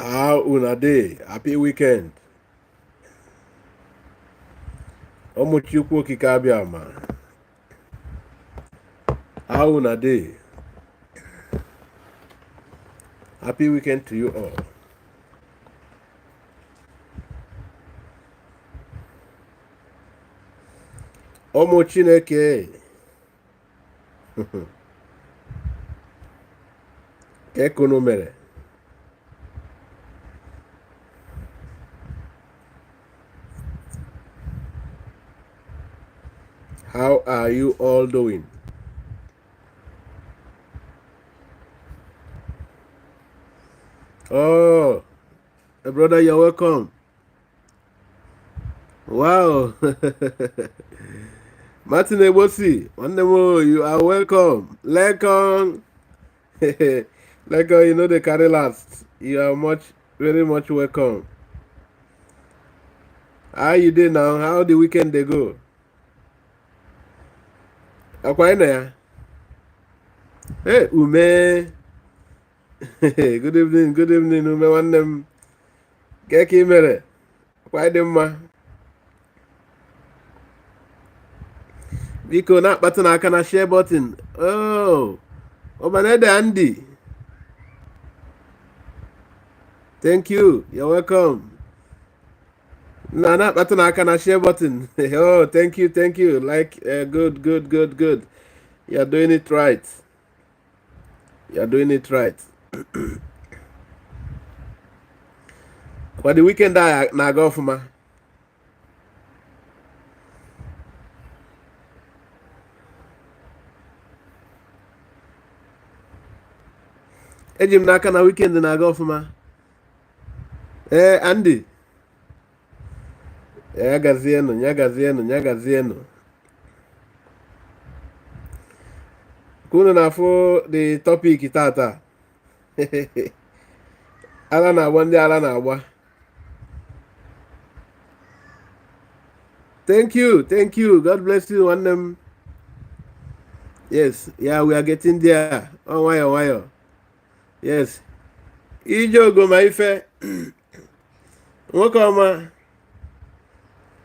How una day? Happy weekend. Omochukwu okike abịama. How una day? Happy weekend to you all. Omo Chineke. Kekunu mere. How are you all doing? Oh, brother, you're welcome. Wow. Martin Ebosi, you are welcome. Lekon. Lekon, you know they carry last. You are very much welcome. How you doing now? How the weekend they go? Akwaina. Hey, Ume. Good evening, Ume. One them. Keki mere. Akwaidemma. Biko na button aka na share button. Oh. Obanede Andy. Thank you. You're welcome. Na button aka na share button. Oh, thank you. Like good. You're doing it right. For the weekend na go for ma. Ejim n'aka na weekend na-aga ọfụma. Andy. Ya gazienụ. Kunu na-afụ the topic tata. Ala na-agba ndị ala na-agba. Thank you. God bless you, one them. Yes, yeah, we are getting there. Oh, wayo. Yes. Ijogo ma ife. Nwoke ọma.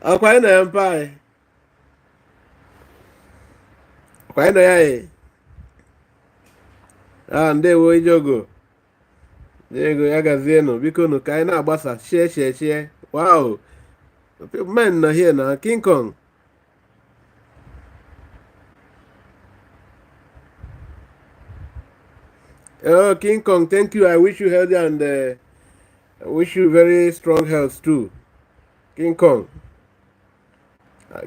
Akwa ị na ya mpa anyị. Akwa ị na ya ndewo Ijogo. Diego ya gazienụ. Biko nụ ka anyị na-agbasa. Share. Wow. Men nọ here na King Kong. Oh, King Kong, thank you. I wish you healthy and I wish you very strong health too. King Kong.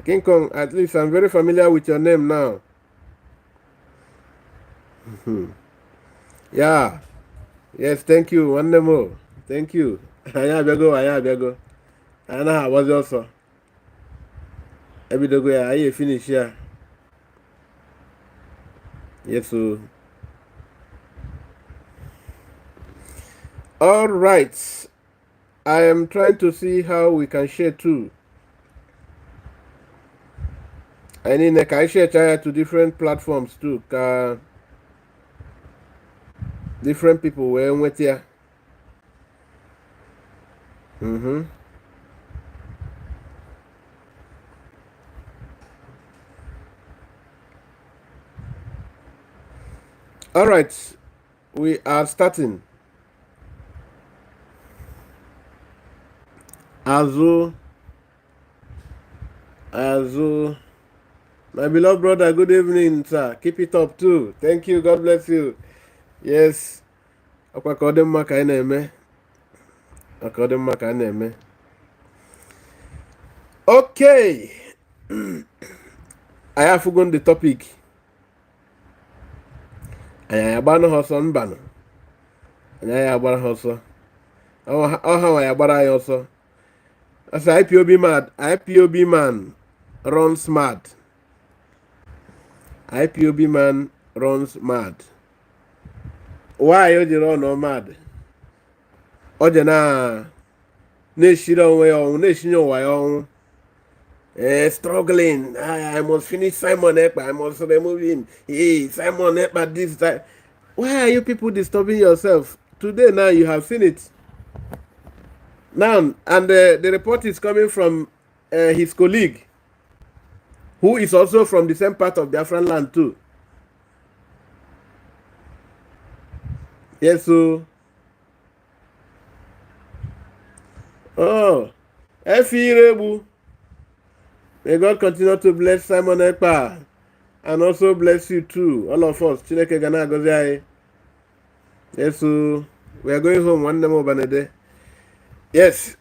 King Kong, at least I'm very familiar with your name now. Yeah. Yes, thank you. One more. Thank you. Anya bego. Ana was also. Every day go I finish here. Yes, so. All right. I am trying to see how we can share too. I need to share to different platforms too. Different people were with here. All right. We are starting. Azu, my beloved brother, good evening, sir. Keep it up too. Thank you. God bless you. Yes. Okay. I have forgotten the topic. I abano hoso mbano. I abano hoso. Oh, how I abara also. As IPOB man runs mad. IPOB man runs mad. Why you run no mad? Oje na shiro we on nation why on struggling. I must finish Simon Ekpa. I must remove him. Hey, Simon Ekpa this time. Why are you people disturbing yourself? Today now you have seen it. Now, and the report is coming from his colleague, who is also from the same part of Biafran land too. Yes, so. Oh, Efirebu. May God continue to bless Simon Ekpa and also bless you too, all of us. Chineke gana gozi. Yes, so we are going home one more banede. Yes.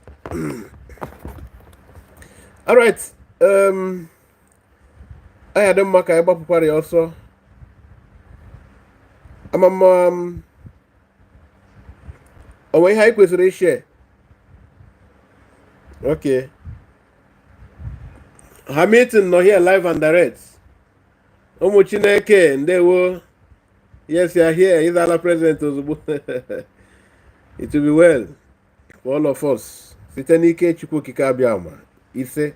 All right. I had a mark I bought party also. I'm away high question share. Okay. Hamilton no here live and direct. Omo Chineke ndewo. Yes, you are here. He's our president. It will be well for all of us. Sitenike Chukwu Kikabiama. Ise.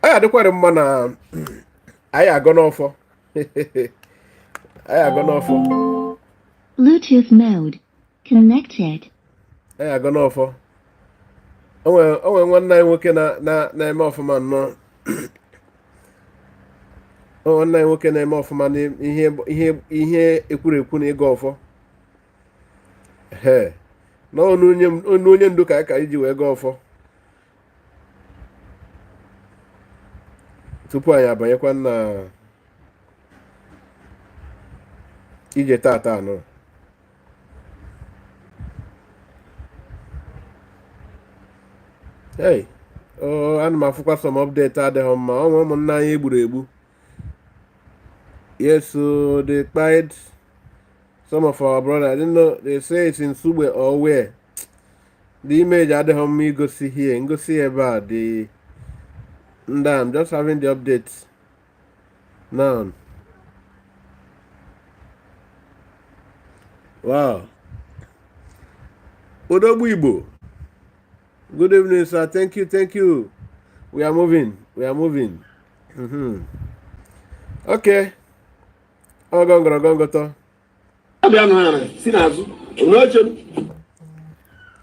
I had quite a man. I are gone off. Bluetooth mode connected. I are gone off. Oh, one night working na name off man no. Oh, one night working name off man here ekwu na go off. He. No onye ndu ka iji wee go off. Tupu anyị abanyekwa na ije tata anọ. Hey, ana m afụkwa some update adịghị mma. Ọnwa ụmụnna anyị egburu egbu. Yes, so they kpied some of our brothers. I didn't know, they say it's in Sugbe or where. The image adịghị mma igosi here. Ngosi ebe a the I'm just having the updates now. Wow. Odogwu Igbo. Good evening, sir. Thank you. We are moving. Okay. Ogongoto.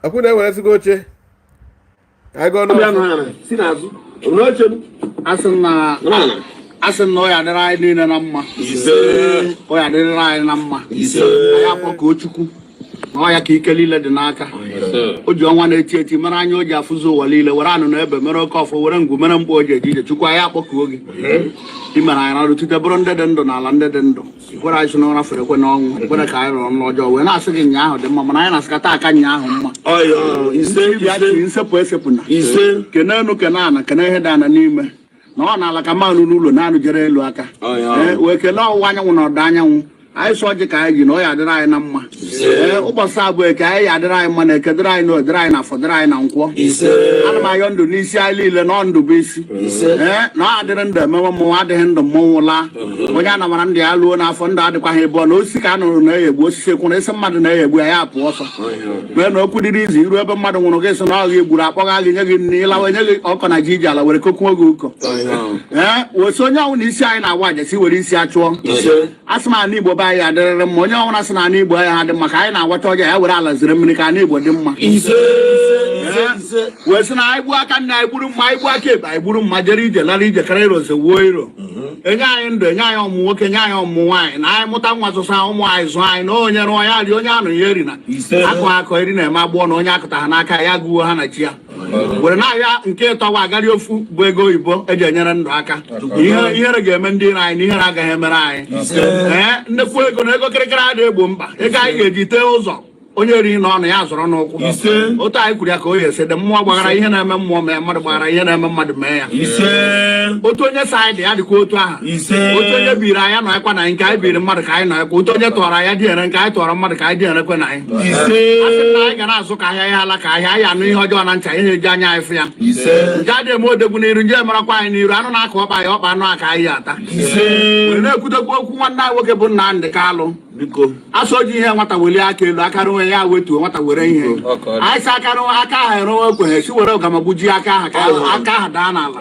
Akwụna were sigo oche. I go no. Asị na ọ ya dịrị anyị niile na mma. Ọ ya dịrị anyị na mma. Anyị akpọkọ Ochukwu. Na ọ ya ka ike niile dị n'aka. O ji ọnwa na-eti mara anya o ji afụzi ụwa niile were anụ na ebe mere oke ọfọ were ngwu mere mkpa o ji ejije Chukwu anyị akpọkọ gị. Ị mere anyị na rụtute bụrụ ndị dị ndụ n'ala ndị dị ndụ. Kwere anyị n'ụra fere kwe n'ọnwụ. Kwere ka anyị rụrụ n'ọjọọ wee na-asị gị nyaahụ dị mma mana anyị na-asịkata aka nyaahụ mma. Nsepụ esepụna. Kene enu kene ana kene ihe dị ana n'ime. Na ọ na-ala ka mmanụ n'ụlọ na-anụ jere elu aka. Wee kelee ọwụwa anyanwụ na ọdọ anyanwụ. Anyị sọ ji ka anyị ji na ọ ya adịrị anyị na mma. Ụbọchị abụọ ka anyị ya adịrị anyị mma na eke dịrị anyị na odịrị anyị na afọ dịrị anyị na nkwọ. Ana m ayọ ndụ n'isi anyị niile na ndụ bụ isi. Na ọ adịrị ndụ emewe mmọnwụ adịghị ndụ mmọnwụ laa. Onye a namara ndị ya luo n'afọ ndụ adịkwaghị ebe na osisi ka a nụrụ na-eyegbu osisi ekwu na isi mmadụ na-eyegbu ya ya pụọ ọsọ. Mee na okwu dịrị izu iru ebe mmadụ nwụrụ gị so na ọ gị egburu akpọga gị nye gị nri ịlawa nye gị ọkọ na ji ala were kokwuo gị ụkọ. Wesi onye ọnwụ na isi anyị na-awa ajasi were isi achụọ. Asị m ana Igbo be anyị adịrịrị mma onye ọnwụna sị na ana Igbo ya dị mma ka anyị na-agwata ọja ya were ala ziri mmiri ka ana Igbo dị mma. Wee sị na anyị gbuo aka nna anyị gburu mma anyị gbuo aka ebe anyị gburu mma jere ije lara ije kara iroze wuo iro enye anyị ndụ enye anyị ọmụmụ nwoke enye anyị ọmụmụ nwaanyị na anyị mụta nwa zụsa ụmụ anyị zụọ anyị na onye rụọ ya ri onye anụ ya eri na akọ eri na-eme agbụọ na onye akụta ha n'aka ya gụwo ha na chi ya were na-ahịa nke ịtọwa agarị ofu bụ ego oyibo eji enyere ndụ aka ihere ga-eme ndị ire anyị na ihere agaghị emere anyị nnekwu ego na ego kịrịkịrị adịghị egbo mkpa ego anyị ga-eji tee ụzọ onye ri n'ọnụ ya zọrọ n'ụkwụ otu anyị kwuru ya ka o yi ese dị mmụọ gbaghara ihe na-eme mmụọ mee mmadụ gbaghara ihe na-eme mmadụ mee ya otu onye sa anyị dị ya dịkwa otu aha otu onye biri anya nọ ekwa na anyị nke anyị biri mmadụ ka anyị nọ ekwa otu onye tọrọ anya dị ere nke anyị tọrọ mmadụ ka anyị dị erekwe na anyị asị na anyị ga na-azụ ka ahịa ya ala ka ahịa anyị anụ ihe ọjọọ na ncha ihe eji anya anyị fụ ya nke adị eme odegwu n'iru nje marakwa anyị n'iru anụ na-akụ ọkpa anyị ọkpa anụ aka anyị ata were na-ekwutekwu okwu nwanne anyị nwoke bụ Nnamdị Kalụ biko asọ ji ihe nwata welie aka elu aka rụnwe ya wetuo nwata were ihe anyị si aka rụnwe aka ahụ eronwe ekwenye si were ọgamagbuji aka ahụ ka aka ahụ daa n'ala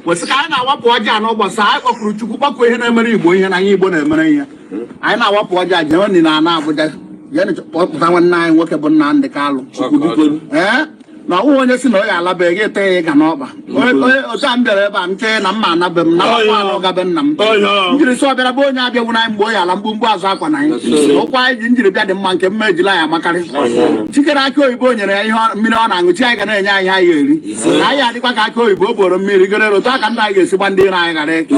wesị ka anyị na-awapụ ọja n'ụbọchị anyị kpọkụrụ Chukwu kpọkụ ihe na-emere Igbo ihe na anyị Igbo na-emere ihe anyị na-awapụ ọja jewe nri na ana Abuja Yen pụta nwanne anyị nwoke bụ Nnamdị Kalụ na ọwụ onye si na ọ ya alabeghị ete ya ga n'ọkpa otu a m bịara ebe a m chee na mma anabe m na gabe nna m njiri sọ bịara bụ onye abịagwu na anyị mgbe o ya ala mgbumgbu azụ akwa na anyị ụkwa anyị ji njiri bịa dị mma nke mma ejila ya amakarị chikere akị oyibo nyere ya ihe mmiri ọ na-aṅụ chi anyị ga na-enye anyị anyị eri na anyị adịkwa ka akị oyibo o boro mmiri gere otu aka ndị anyị ga-esi gba ndị iro anyị ghara ịkụ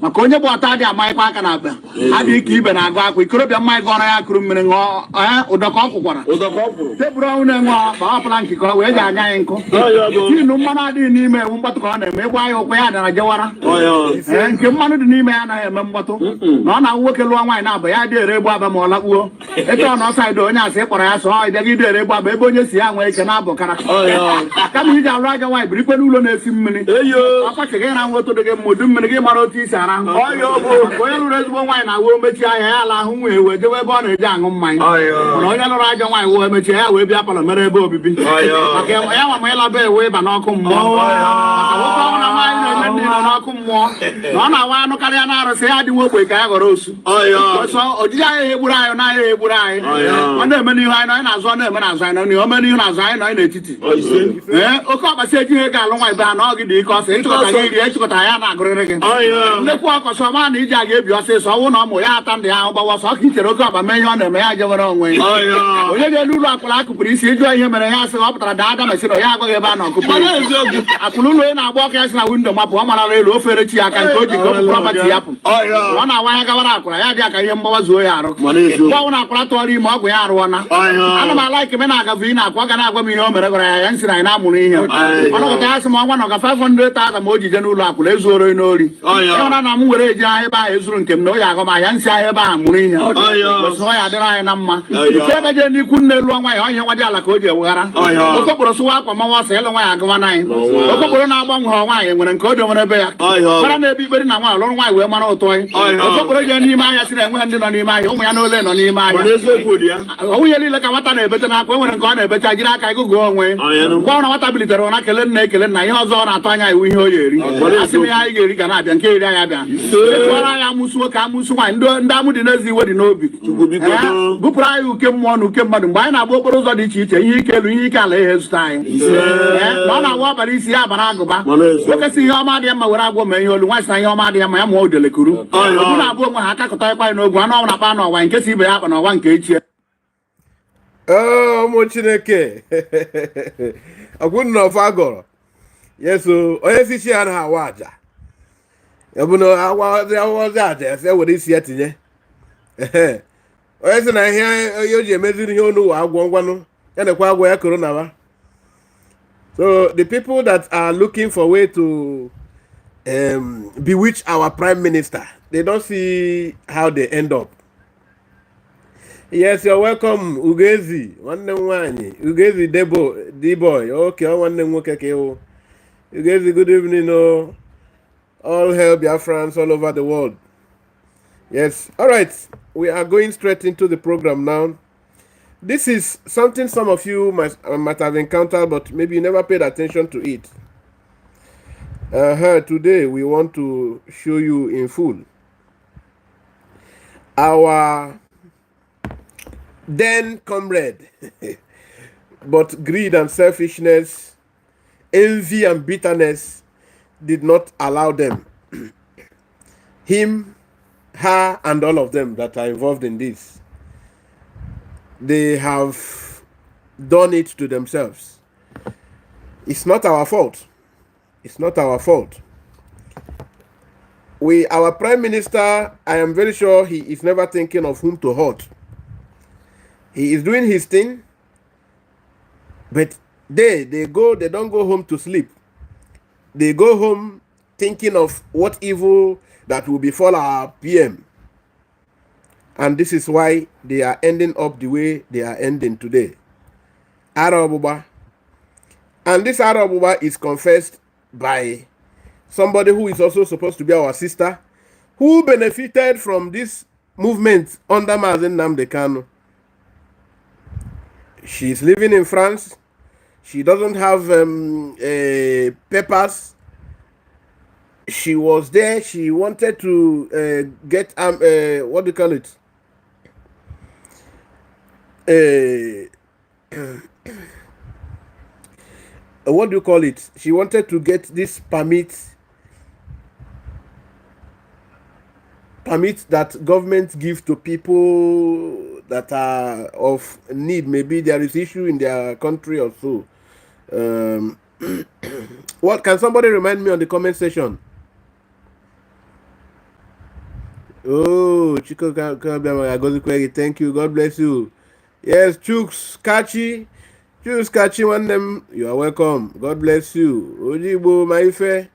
maka onye bụ ọta adị amaghịkwa aka na akpa adịghị ka ibe na-agụ akwa ikorobịa mma gọrọ ya kụrụ mmiri ṅụọ ụdọka ọ kwụkwara tebụrụ ọnwụ na-enwe ọkpara nkịkọ wee ji anya anyị nkụ tinu mmanụ adịghị n'ime ewu mgbatụ ka ọ na-eme ịgwa ya ụkwa ya dara jewara nke mmanụ dị n'ime ya anaghị eme mgbatụ na ọ na-awụ nwoke lụọ nwaanyị na-aba ya dị ere egbu aba ma ọ lakpuo eche ọ na ọsaịdị onye asị kpọrọ ya sọ ọ bịaga ide ere egbu aba ebe onye si ya nwee ike na-abụkara kama iji alụ aja nwaanyị birikwe n'ụlọ na-esi mmiri ọkọchị gị na nwoto dị gị mma udu mmiri gị mara otu isi ara onye lụrụ ezigbo nwaanyị na-awụ omechi ahịa ya ala ahụ nwee wee jewe ebe ọ na-eji aṅụ mmanya mana onye lụrụ aja nwaanyị wee mechie ya wee bịa palọ mere ebe obibi maka ya nwa ma ịlaba ewe ịba n'ọkụ mmụọ nwoke ọbụla nwaanyị na-eme ndị nọ n'ọkụ mmụọ na ọ na-awa anụ karịa na arụsị ya dị nwogbe ka ya ghọrọ osu ojiji anyị egburu anyị n'ahịa egburu anyị ọ na-eme n'ihu anyị anyị na-azụ ọ na-eme n'azụ anyị nọ ome n'ihu n'azụ anyị nọ n'etiti oke ọkpasị ejighị ego alụ nwa ibe ha na ọ gị dị ike ọsọ ịchịkọta gị iri ịchịkọta ya na-agụrịrị gị nnekwu ọkọsọ ma na iji a ga-ebi ọsịsọ ọnwụ na ụmụ ya ata ndị ahụ gbawa ọsọ ka ichere oke ọba mee ihe ọ na-eme ya jewere onwe onye ga-elu ụlọ akpụrụ akụpụrụ isi ịjụọ ihe mere ya sị ọ pụtara daa ada mesịrị ya agwaghị ebe a na ọkụpụ akụrụ ụlọ onye na-agba ọka ya si na windo mapụ ọ marala elu ofere chi aka nke o ji ka ọpụpụrọmati ya pụ ọ na-awa ya gawara akwara ya dị aka ihe mgbawa zuo ya arụ gbanwụ na akwara tụọrọ ime ọgwụ ya arụọna ana m ala ikeme na-agafe ị na-akwa ga na-agwa m ihe o mere gwara ya ya nsị na anyị na-amụrụ ihe ọnọkọta ya sị m ọnwa nọga 500,000 ma o jije n'ụlọ akwụna ezuoro n'ori ịhụra na m were eji ahịa ebe ahụ ezuru nke m na o ya agọ m ahịa nsị ahịa ebe ahụ mụrụ ihe ọ ya adịrị anyị na mma ike ebe jee n'ikwu nne lụọ nwa ya ọ ihe nwa dị ala ka o ji eweghara okokporo sụwa akwa manwa ọsọ ịlụ nwa ya agụwa n'anyị okokporo na-agbanwe ha nwaanyị nwere nke o dowere ebe ya mara na-ebe ikperi na nwaanyị lụrụ nwaanyị wee mara ụtọ okokporo jee n'ime ahịa siri enwe ndị nọ n'ime ahịa ụmụ ya n'ole nọ n'ime ahịa nwunye niile ka nwata na-ebete n'akwa enwere nke ọ na-ebecha jiri aka ịgụgụ onwe gwa ọ na nwata bilitere ụra kele nna ekele nna ihe ọzọ ọ na-atụ anya iwu ihe o ya eri asị m ya anyị ga-eri ga na-abịa nke eri anyị abịa etụọra anyị amụsụ nwoke amụsụ nwaanyị ndị amụ dị n'ezi iwe dị n'obi bupụrụ anyị uke mmụọ na uke mmadụ mgbe anyị na-agba okporo ụzọ dị iche iche ihe ike elu ihe ike ala ihe zụta anyị na ọ na-agwa ọbara isi ya bara agụba nwoke si ihe ọma dị mma were agwọ mee ihe olu nwaanyị si na ihe ọma dị mma ya mụọ udelekuru obu na-abụ onwe ha akakọta ịkwa anyị n'ogwu anụ ọbụla kpa n'ọwa nke si ibe ya akpa n'ọwa nke echie ụmụ Chineke ọkwụnụ na ọfa agọrọ yeso onye si chi ya na awa aja ya bụ na awazi aja ese were isi ya tinye onye si na ihe o ji emeziri ihe onu wa agwọ ngwanụ ya nekwa agwọ ya korona ba. So the people that are looking for way to bewitch our prime minister, they don't see how they end up. Yes, you're welcome, Ugezi. Ugezi D-boy. Okay, Ugezi, good evening. All hail Biafrans all over the world. Yes, all right. We are going straight into the program now. This is something some of you might have encountered, but maybe you never paid attention to it. Today, we want to show you in full our then comrade, but greed and selfishness, envy and bitterness did not allow them. Him, her, and all of them that are involved in this, they have done it to themselves. It's not our fault. It's not our fault. Our prime minister, I am very sure he is never thinking of whom to hurt. He is doing his thing, but they don't go home to sleep. They go home thinking of what evil that will befall our PM. And this is why they are ending up the way they are ending today. Arabuba. And this Arabuba is confessed by somebody who is also supposed to be our sister, who benefited from this movement under Mazi Simon Ekpa. She is living in France. She doesn't have papers. She was there. She wanted to get what do you call it? what do you call it? She wanted to get this permit that government give to people that are of need. Maybe there is issue in their country or so. What can somebody remind me on the comment section? Oh, Chico, thank you. God bless you. Yes, Chooks Kachi, one them. You are welcome. God bless you. Ojibo Maife,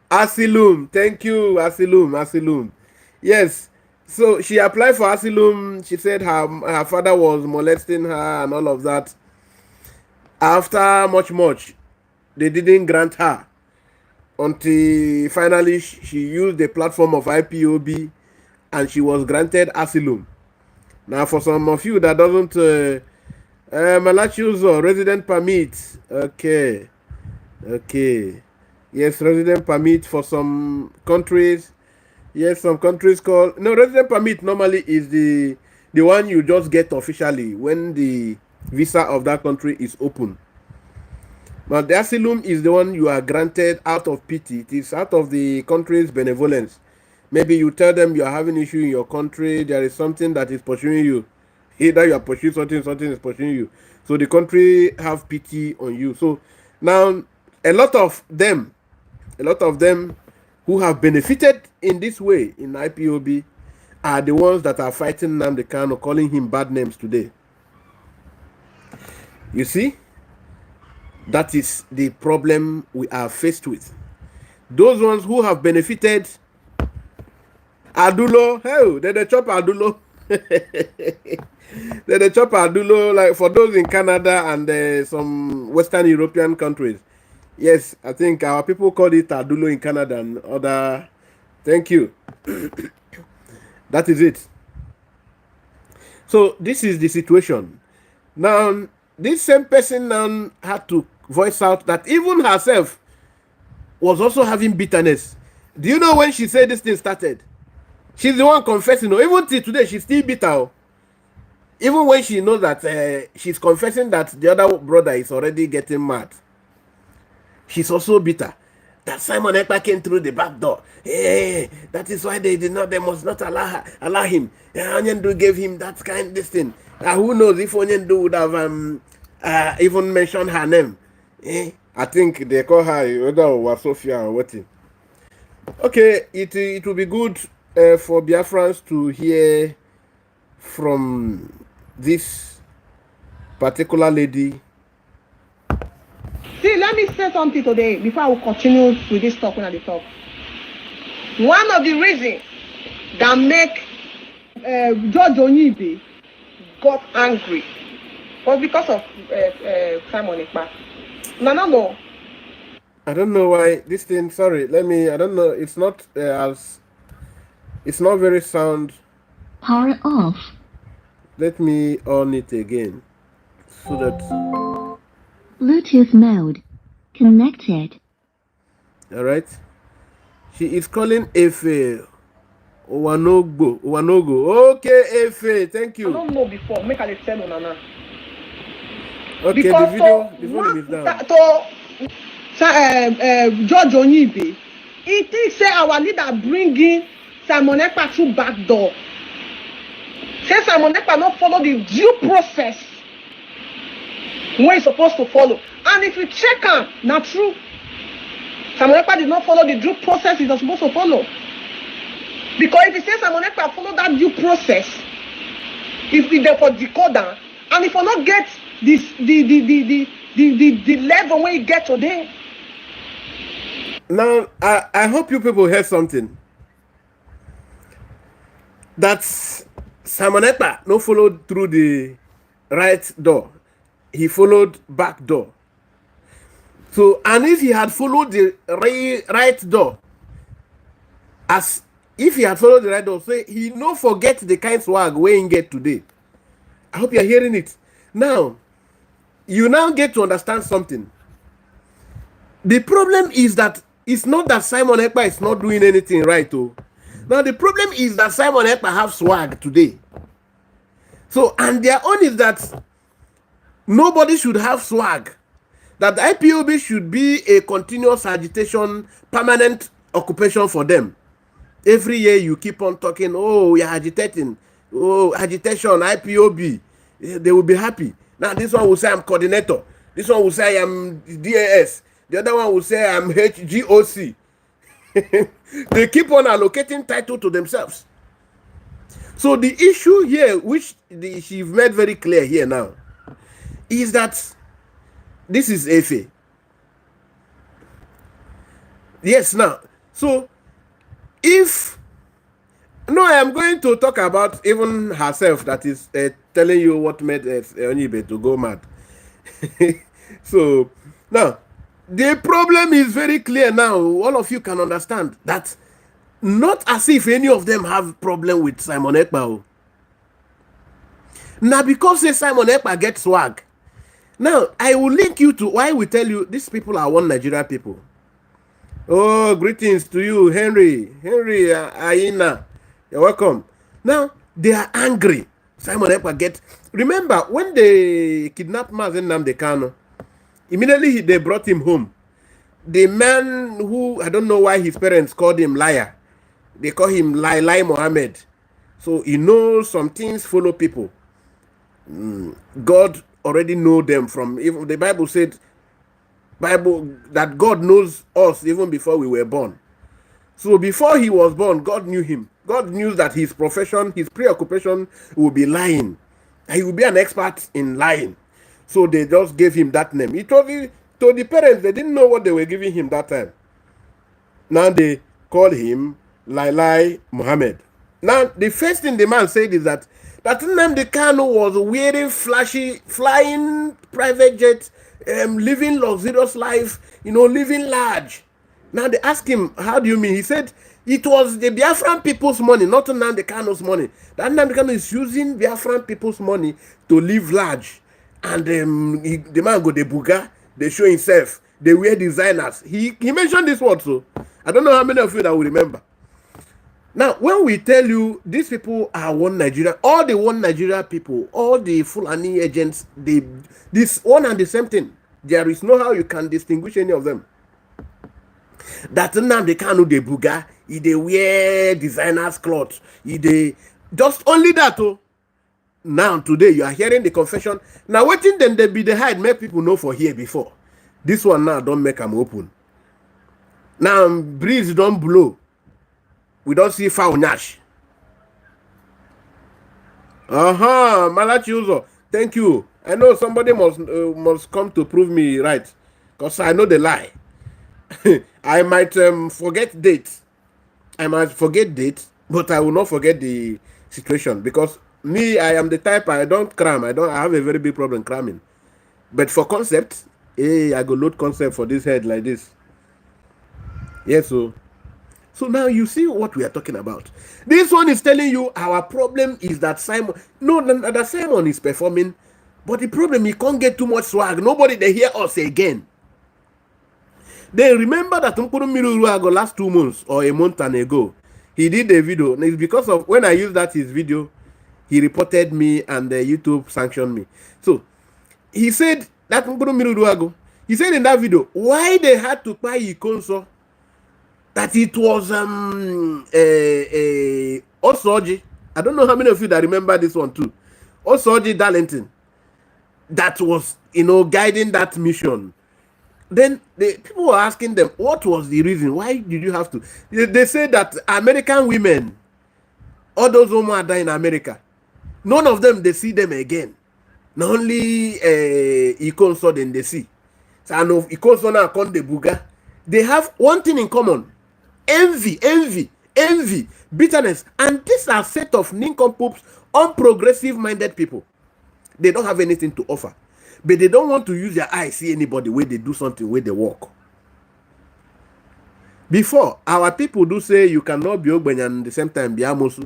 Asylum. Thank you, Asylum. Yes. So she applied for asylum. She said her father was molesting her and all of that. After much, they didn't grant her until finally she used the platform of IPOB and she was granted asylum. Now, for some of you that doesn't Malachuzo resident permit. Okay. Yes, resident permit for some countries. Yes, some countries call resident permit normally is the one you just get officially when the visa of that country is open. But the asylum is the one you are granted out of pity. It is out of the country's benevolence. Maybe you tell them you are having issue in your country, there is something that is pursuing you. Either you are pursuing something is pursuing you. So the country have pity on you. So now a lot of them who have benefited in this way in IPOB are the ones that are fighting Nnamdi Kanu, calling him bad names today. You see? That is the problem we are faced with. Those ones who have benefited, Adulo, they chop Adulo. They chop Adulo, like for those in Canada and some Western European countries. Yes, I think our people call it Adulo in Canada and other. Thank you. That is it. So this is the situation. Now, this same person now had to voice out that even herself was also having bitterness. Do you know when she said this thing started? She's the one confessing. Even till today, she's still bitter. Even when she knows that she's confessing that the other brother is already getting mad. She's also bitter that Simon Ekpa came through the back door. Hey, that is why they must not allow him. Onyendu gave him that this thing. Who knows if Onyendu would have even mentioned her name. I think they call her whether Uwaso or what. Okay, it will be good for Biafrans to hear from this particular lady. See, let me say something today before I will continue with this talk when I talk. One of the reasons that make George Onyibe got angry was because of Simon Ekpa. No. I don't know why this thing. Sorry, I don't know. It's not it's not very sound. Power off. Let me on it again so that. Bluetooth mode. Connected. All right. She is calling Efe Owanogo. Okay, Efe. Thank you. I don't know before. Make I tell you, Nana. Okay, because the volume is down. George Onyibe, it is say our leader bringing Simon Ekpa through back door. Say Simon Ekpa not follow the due process when he's supposed to follow. And if you check him, not true. Simon Ekpa did not follow the due process he's supposed to follow. Because if he says Simon Ekpa follow that due process, if we therefore decoder, and if we not get this the level where you get today. Now I hope you people heard something. That's Simon Ekpa no followed through the right door. He followed back door. So, and if he had followed the right door, as if he had followed the right door, say he no forget the kind swag where he get today. I hope you're hearing it. Now, you now get to understand something. The problem is that it's not that Simon Ekpa is not doing anything right. Now, the problem is that Simon Ekpa have swag today. So, and their own is that nobody should have swag. That the IPOB should be a continuous agitation, permanent occupation for them. Every year you keep on talking, oh, we are agitating, oh, agitation, IPOB. They will be happy. Now this one will say I'm coordinator. This one will say I'm DAS. The other one will say I'm HGOC. They keep on allocating title to themselves. So the issue here, which she made very clear here now, is that this is Efe. Yes, now. So if no, I am going to talk about even herself that is telling you what made Onibe to go mad. So now the problem is very clear now. All of you can understand that not as if any of them have problem with Simon Ekpa. Now because Simon Ekpa gets swag. Now I will link you to why we tell you these people are one Nigeria people. Oh, greetings to you, Henry Aina. You're welcome. Now they are angry. Simon Ekpa get. Remember when they kidnapped Mazi Simon Ekpa, immediately they brought him home. The man who, I don't know why his parents called him liar. They call him Lai Mohammed. So he knows some things follow people. God already know them from, even the Bible said that God knows us even before we were born. So before he was born, God knew him. God knew that his profession, his preoccupation will be lying. He will be an expert in lying. So they just gave him that name. He told the parents, they didn't know what they were giving him that time. Now they call him Lai Mohammed. Now the first thing the man said is that Nnamdi Kanu was wearing flashy, flying private jet, living luxurious life, living large. Now they asked him, how do you mean? He said it was the Biafran people's money, not Nnamdi Kanu's money. That Nnamdi Kanu is using Biafran people's money to live large. And the man go the buga, they show himself, they wear designers. He mentioned this word, so I don't know how many of you that will remember. Now, when we tell you these people are one Nigeria, all the one Nigeria people, all the Fulani agents, this one and the same thing. There is no how you can distinguish any of them. That now they can't do the buga, they wear designers clothes, they just only that. Oh, now today you are hearing the confession. Now waiting then they be the hide, make people know for here before. This one now don't make them open. Now breeze don't blow. We don't see foul Nash. Malachi Uzo. Thank you. I know somebody must come to prove me right. Because I know the lie. I might forget dates. But I will not forget the situation. Because me, I am the type, I don't cram. I have a very big problem cramming. But for concept, I go load concept for this head like this. Yes, so now you see what we are talking about. This one is telling you our problem is that Simon is performing, but the problem, he can't get too much swag. Nobody they hear us again. They remember that Uwaso last 2 months or a month and ago, he did a video. And it's because of when I used his video, he reported me and YouTube sanctioned me. So he said that Uwaso, he said in that video why they had to buy Ikonso. That it was Osoji. I don't know how many of you that remember this one too. Osoji Darlington. That was, guiding that mission. Then the people were asking them, what was the reason? Why did you have to? They said that American women, all those women are dying in America. None of them, they see them again. Not only Ikonso then they see. So I know Ikonso now come the Buga. They have one thing in common. Envy, bitterness, and these are set of nincompoops, unprogressive-minded people. They don't have anything to offer, but they don't want to use their eyes see anybody where they do something where they walk. Before, our people do say you cannot be Ogbenye and at the same time be Amosu.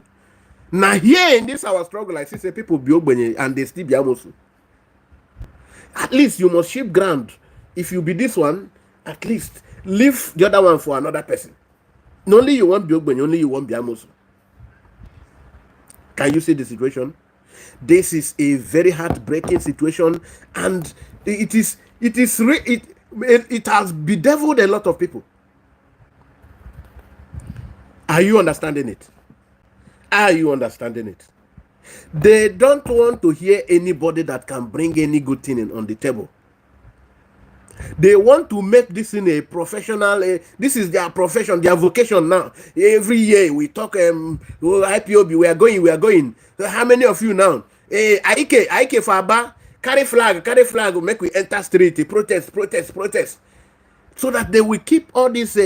Now here in this our struggle, I see say people be Ogbenye and they still be Amosu. At least you must shift ground. If you be this one, at least leave the other one for another person. Not only you want Biogbenye, only you want Biamosu. Can you see the situation? This is a very heartbreaking situation, and it has bedeviled a lot of people. Are you understanding it? Are you understanding it? They don't want to hear anybody that can bring any good thing on the table. They want to make this in a professional, this is their profession, their vocation now. Every year we talk, IPOB, we are going. So how many of you now? Aike Faba, carry flag, make we enter street, protest. So that they will keep all these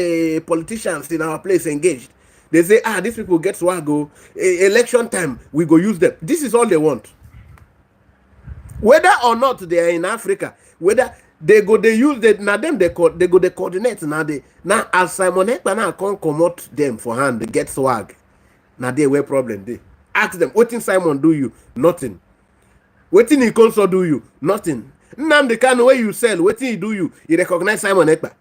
politicians in our place engaged. They say, these people get swag, election time, we go use them. This is all they want. Whether or not they are in Africa, whether they use them, now them they coordinate now as Simon Ekpa now can't commot them for hand, they get swag. Now they were problem they. Ask them, what thing Simon do you? Nothing. What thing he also do you? Nothing. Now the kind of way you sell, what thing he do you? You recognize Simon Ekpa.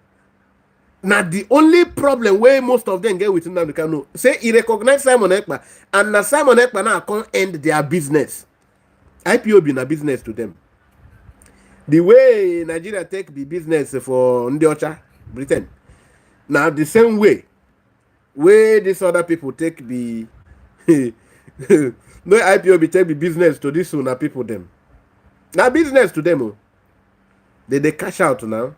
Now the only problem where most of them get with Nnamdi Kanu, say he recognize Simon Ekpa, and now Simon Ekpa now can't end their business. IPOB na business to them. The way Nigeria take the business for Ndiocha, Britain. Now the same way these other people take the no IPOB take the business to this una people them. Now business to them. They cash out now.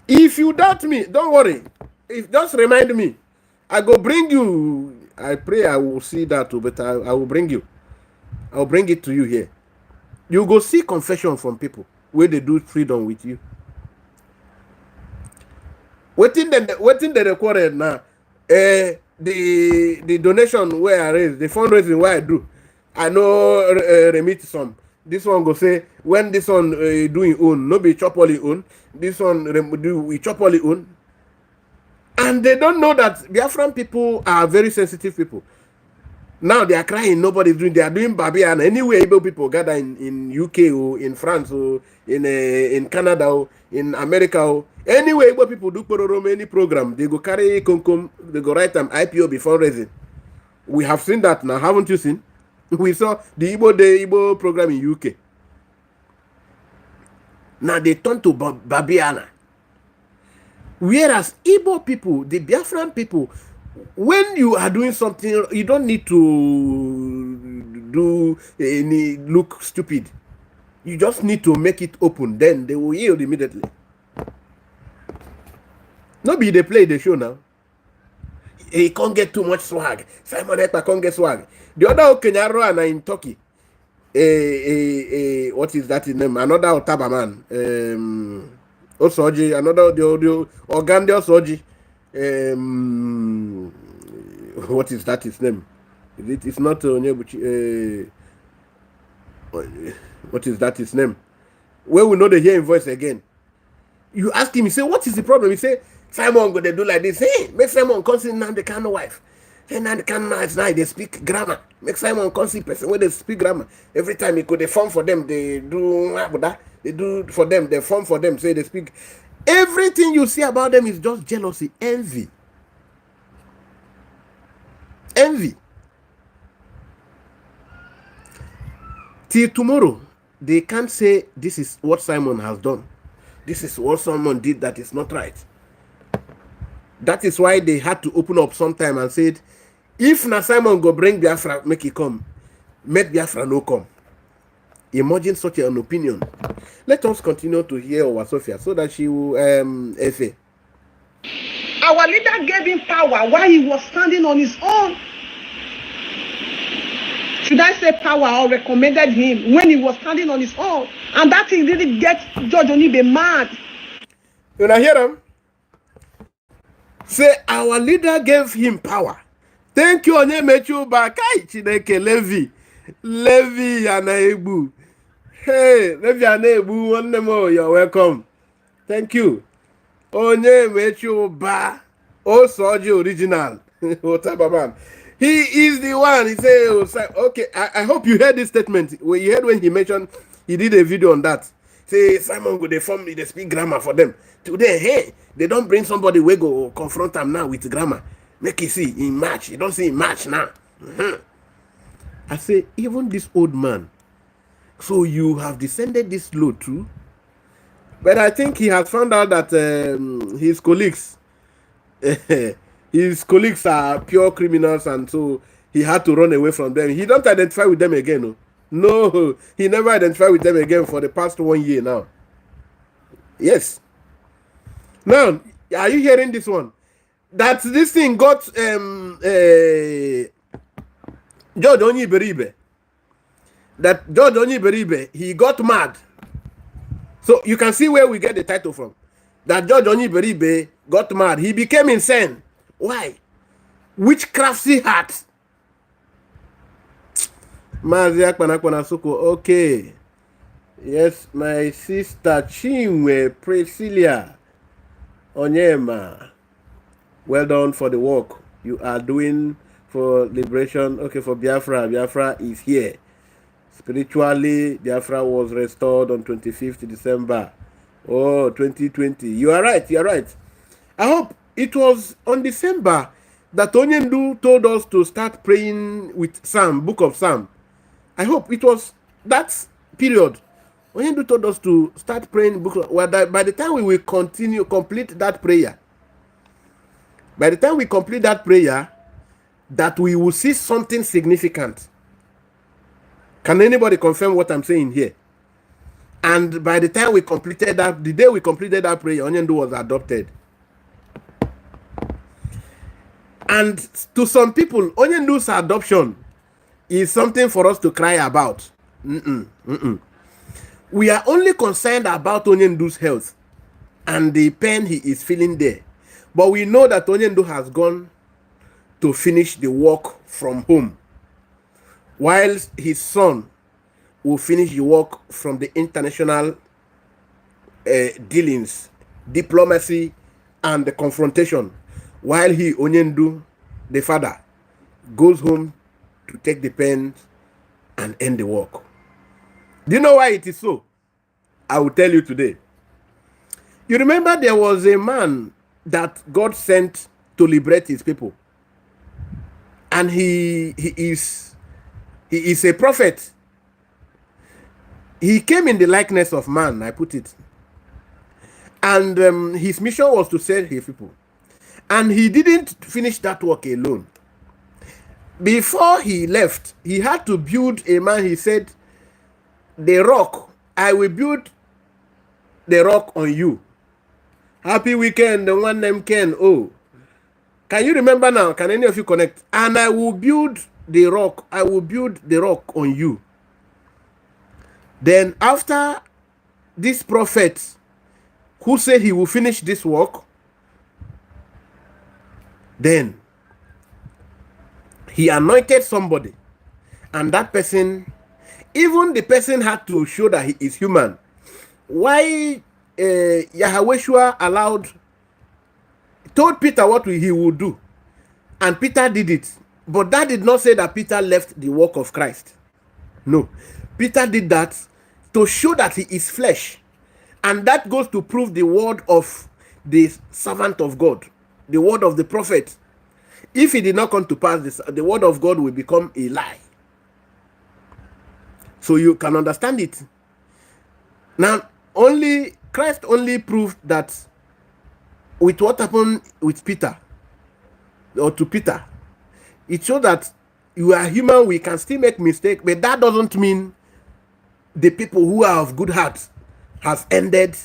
If you doubt me, don't worry. Just remind me. I go bring you. I pray I will see that too, but I will bring you. I will bring it to you here. You go see confession from people where they do freedom with you. Waiting the recorded now. The donation where I raise, the fundraising where I do, I know remit some. This one go say when this one doing own, no be chop only own. This one we chop only own, and they don't know that Biafran people are very sensitive people. Now they are crying. Nobody's doing. They are doing Babiana anyway. Able people gather in UK or in France or in Canada or in America or anyway. Able people do any program. They go carry Konkom. They go write them IPOB fundraising. We have seen that now, haven't you seen? We saw the Igbo program in UK. Now they turn to Babiana. Whereas Igbo people, the Biafran people, when you are doing something, you don't need to do any look stupid. You just need to make it open. Then they will yield immediately. Nobody they play the show now. He can't get too much swag. Simon Ekpa can't get swag. The other Kenyaro and in Turkey. What is that in name? Another Otaba man. Osoji, another the Ogande Osoji. What is that his name? It's not Onyebuchi. What is that his name? Where we know the hearing voice again. You ask him, he say, what is the problem? He say, Simon go they do like this. Hey, make Simon come see Nnamdi Kanu wife. Hey, Nnamdi Kanu now they speak grammar. Make Simon come see person where they speak grammar. Every time he go they form for them, they do they do for them, they form for them, say they speak. Everything you see about them is just jealousy, envy. Envy. Till tomorrow, they can't say this is what Simon has done. This is what someone did that is not right. That is why they had to open up sometime and said, if na Simon go bring Biafra, make it come. Make Biafra no come. Imagine such an opinion. Let us continue to hear Uwaso so that she will FA. Our leader gave him power while he was standing on his own. Should I say power or recommended him when he was standing on his own? And that thing didn't get George Onibe mad. You know, hear them? Say our leader gave him power. Thank you, Onyemechu Bakai Chineke Levi Anaebu. Hey, Levi Anaebu, one more, you're welcome. Thank you. Onyemechu Ba, Osoji original. Whatever man. He is the one. He say, okay, I hope you heard this statement. When you heard when he mentioned, he did a video on that. Say, Simon go, they form, they speak grammar for them. Today, hey, they don't bring somebody we go confront them now with grammar. Make you see in March. You don't see in March now. I say, even this old man, so you have descended this low too? But I think he has found out that his colleagues, are pure criminals, and so he had to run away from them. He don't identify with them again. No, he never identified with them again for the past 1 year now. Yes. Now, are you hearing this one? That this thing got George Onyiberibe. That George Onyiberibe, he got mad. So you can see where we get the title from. That George Onyiberibe got mad. He became insane. Why? Witchcrafty heart. Mazi Simon Ekpa. Okay. Yes, my sister Chinwe Priscilla Onyema. Well done for the work you are doing for liberation. Okay, for Biafra. Biafra is here. Spiritually, Biafra was restored on 25th December. Oh, 2020. You are right. You are right. I hope it was on December that Onyendu told us to start praying with Psalm, Book of Psalm. I hope it was that period. Onyendu told us to start praying book. Well, by the time we will complete that prayer, that we will see something significant. Can anybody confirm what I'm saying here? And by the time we completed that, the day we completed that prayer, Onyendu was adopted. And to some people, Onyendu's adoption is something for us to cry about. We are only concerned about Onyendu's health and the pain he is feeling there. But we know that Onyendu has gone to finish the work from home, while his son will finish the work from the international dealings, diplomacy, and the confrontation, while he, Onyendu, the father, goes home to take the pen and end the work. Do you know why it is so? I will tell you today. You remember there was a man that God sent to liberate his people, and he is a prophet. He came in the likeness of man, I put it, and his mission was to save his people, and he didn't finish that work alone. Before he left, he had to build a man. He said, the rock, I will build the rock on you. Happy weekend, the one name Ken. Oh, can you remember now? Can any of you connect? And I will build the rock. I will build the rock on you. Then after this prophet who said he will finish this work, then he anointed somebody, and that person, even the person had to show that he is human. Why Yahweh told Peter what he would do, and Peter did it, but that did not say that Peter left the work of Christ. No, Peter did that to show that he is flesh, and that goes to prove the word of the servant of God, the word of the prophet. If it did not come to pass, the word of God will become a lie. So you can understand it. Now, Christ only proved that with what happened with Peter, or to Peter, it showed that you are human, we can still make mistakes, but that doesn't mean the people who are of good heart has ended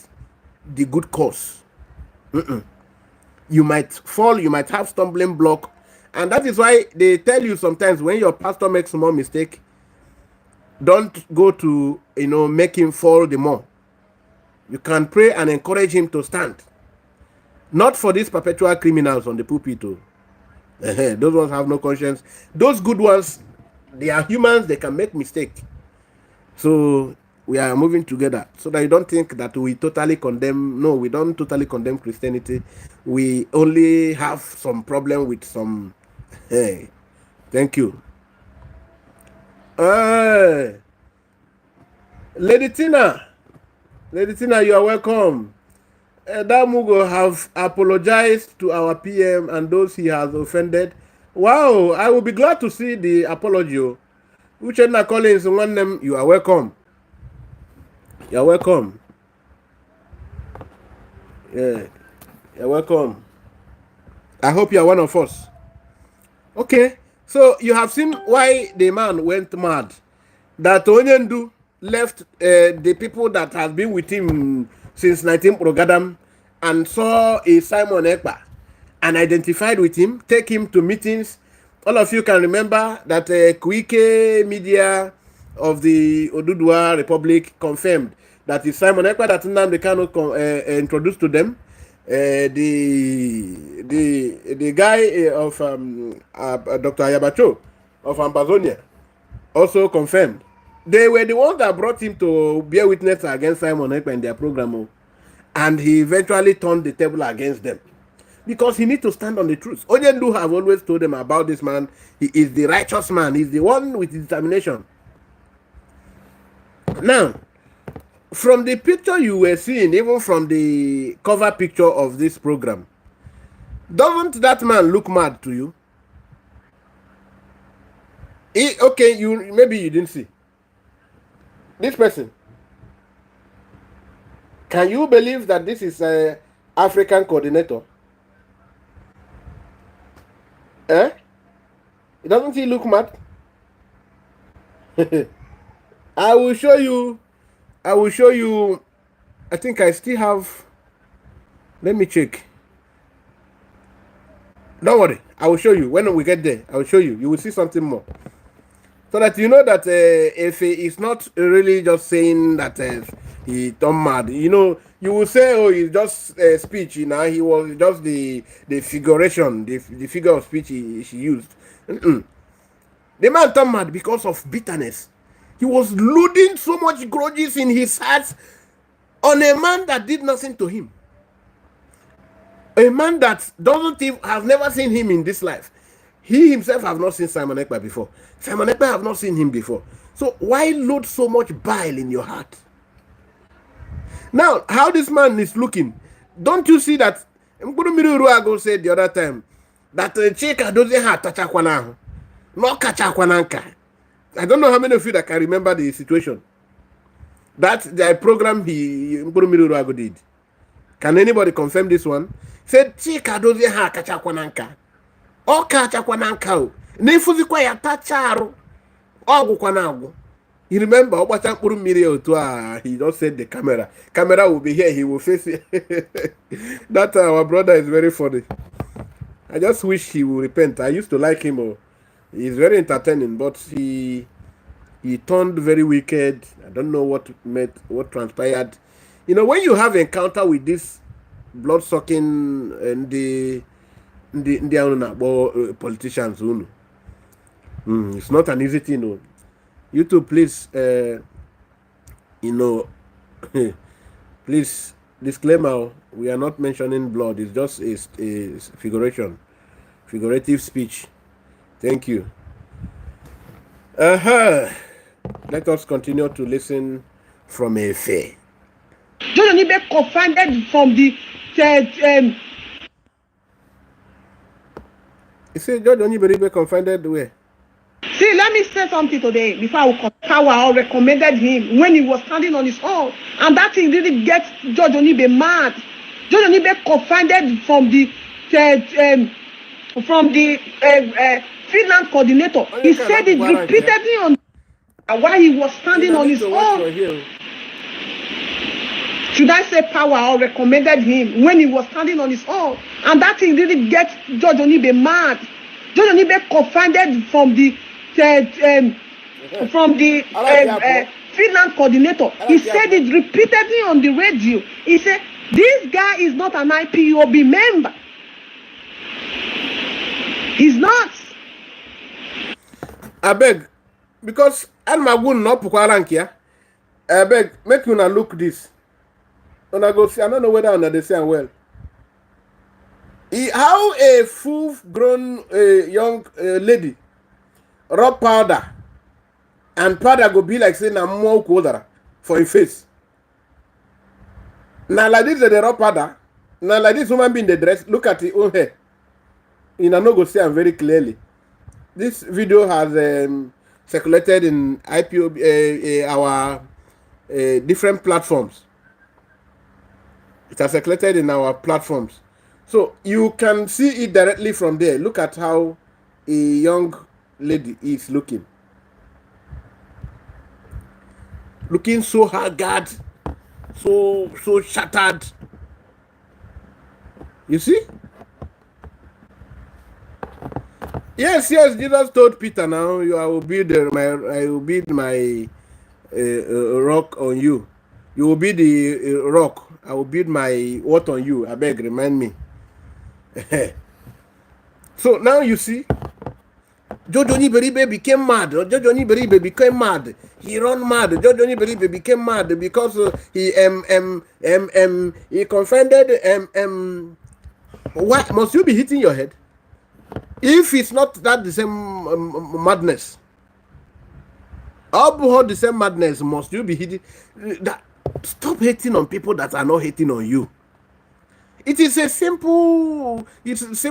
the good cause. You might fall, you might have stumbling block, and that is why they tell you sometimes when your pastor makes a small mistake, don't go to make him fall the more. You can pray and encourage him to stand. Not for these perpetual criminals on the pulpit. Those ones have no conscience. Those good ones, they are humans, they can make mistakes. So we are moving together so that you don't think that we totally condemn. No, we don't totally condemn Christianity. We only have some problem with some. Hey, thank you. Lady Tina, you are welcome. Damugo have apologized to our PM and those he has offended. Wow, I will be glad to see the apology. Uchenna Collins, one name, you are welcome. You are welcome. Yeah, you're welcome. I hope you are one of us. Okay, so you have seen why the man went mad. That Onyendu left the people that have been with him since 19 Progadam and saw a Simon Ekpa and identified with him, take him to meetings. All of you can remember that Kuike media of the Oduduwa Republic confirmed that it's Simon Ekpa that Nnamdi Kanu introduced to them. The guy of Dr. Ayabacho of Ambazonia also confirmed. They were the ones that brought him to bear witness against Simon Ekpa in their program, and he eventually turned the table against them because he needs to stand on the truth. Ojendu have always told them about this man. He is the righteous man. He's the one with determination. Now, from the picture you were seeing, even from the cover picture of this program, doesn't that man look mad to you? Okay, maybe you didn't see this person. Can you believe that this is an African coordinator? Doesn't he look mad? I will show you. I think I still have. Let me check. Don't worry. I will show you. When we get there, I will show you. You will see something more. So that you know that if he is not really just saying that he turned mad, you will say, oh, it's just speech. He was just the figuration, the figure of speech she used. The man turned mad because of bitterness. He was loading so much grudges in his heart on a man that did nothing to him. A man that has never seen him in this life. He himself have not seen Simon Ekpa before. Simon Ekpa have not seen him before. So why load so much bile in your heart? Now, how this man is looking, don't you see that? Mkuru said the other time that Chika doesn't have tachakwana. No kachakwananka. I don't know how many of you that can remember the situation. That's the program Mkuru did. Can anybody confirm this one? Said Chika doesn't have kachakwananka. O kachakwananka o. Nefuzi kwa ya tacharu. Ogu kwa nagu. You remember, he just said the camera. Camera will be here, he will face it. That our brother is very funny. I just wish he will repent. I used to like him. Oh. He's very entertaining, but he turned very wicked. I don't know what transpired. When you have encounter with this blood-sucking and the politicians, it's not an easy thing. You two, please, please, disclaimer, we are not mentioning blood. It's just a figurative speech. Thank you. Let us continue to listen from Efe. John Onibe confounded from the You say John Onibe confounded where? See, let me say something today before I will power or recommended him when he was standing on his own. And that thing really gets George Onibe mad. George Onibe confounded from the Finland coordinator. He said it repeatedly on why he was standing on his own. Should I say power or recommended him when he was standing on his own? And that thing really gets George Onibe mad. George Onibe confounded from the Finland coordinator. He said it repeatedly on the radio. He said, this guy is not an IPOB member. He's not. I beg, because Almagun no Pukwarankia, I beg, make you now look this. When I go see, I don't know whether under the same well. How a full-grown young lady rub powder and powder go be like saying a more colder for a face. Now like this the rub powder. Now like this woman being the dress. Look at the own hair. You know go see I'm very clearly. This video has circulated in IPOB, our different platforms. It has circulated in our platforms. So you can see it directly from there. Look at how a young lady is looking. Looking so haggard, so shattered. You see? Yes, Jesus told Peter, now I will build my rock on you. You will be the rock. I will build my what on you. I beg, remind me. So now you see, Jojo Niberibe became mad. Jojo Niberibe became mad. He ran mad. Jojo Niberibe became mad because he confronted What must you be hitting your head? If it's not that the same madness, all the same madness, must you be hitting that? Stop hating on people that are not hating on you. It's a simple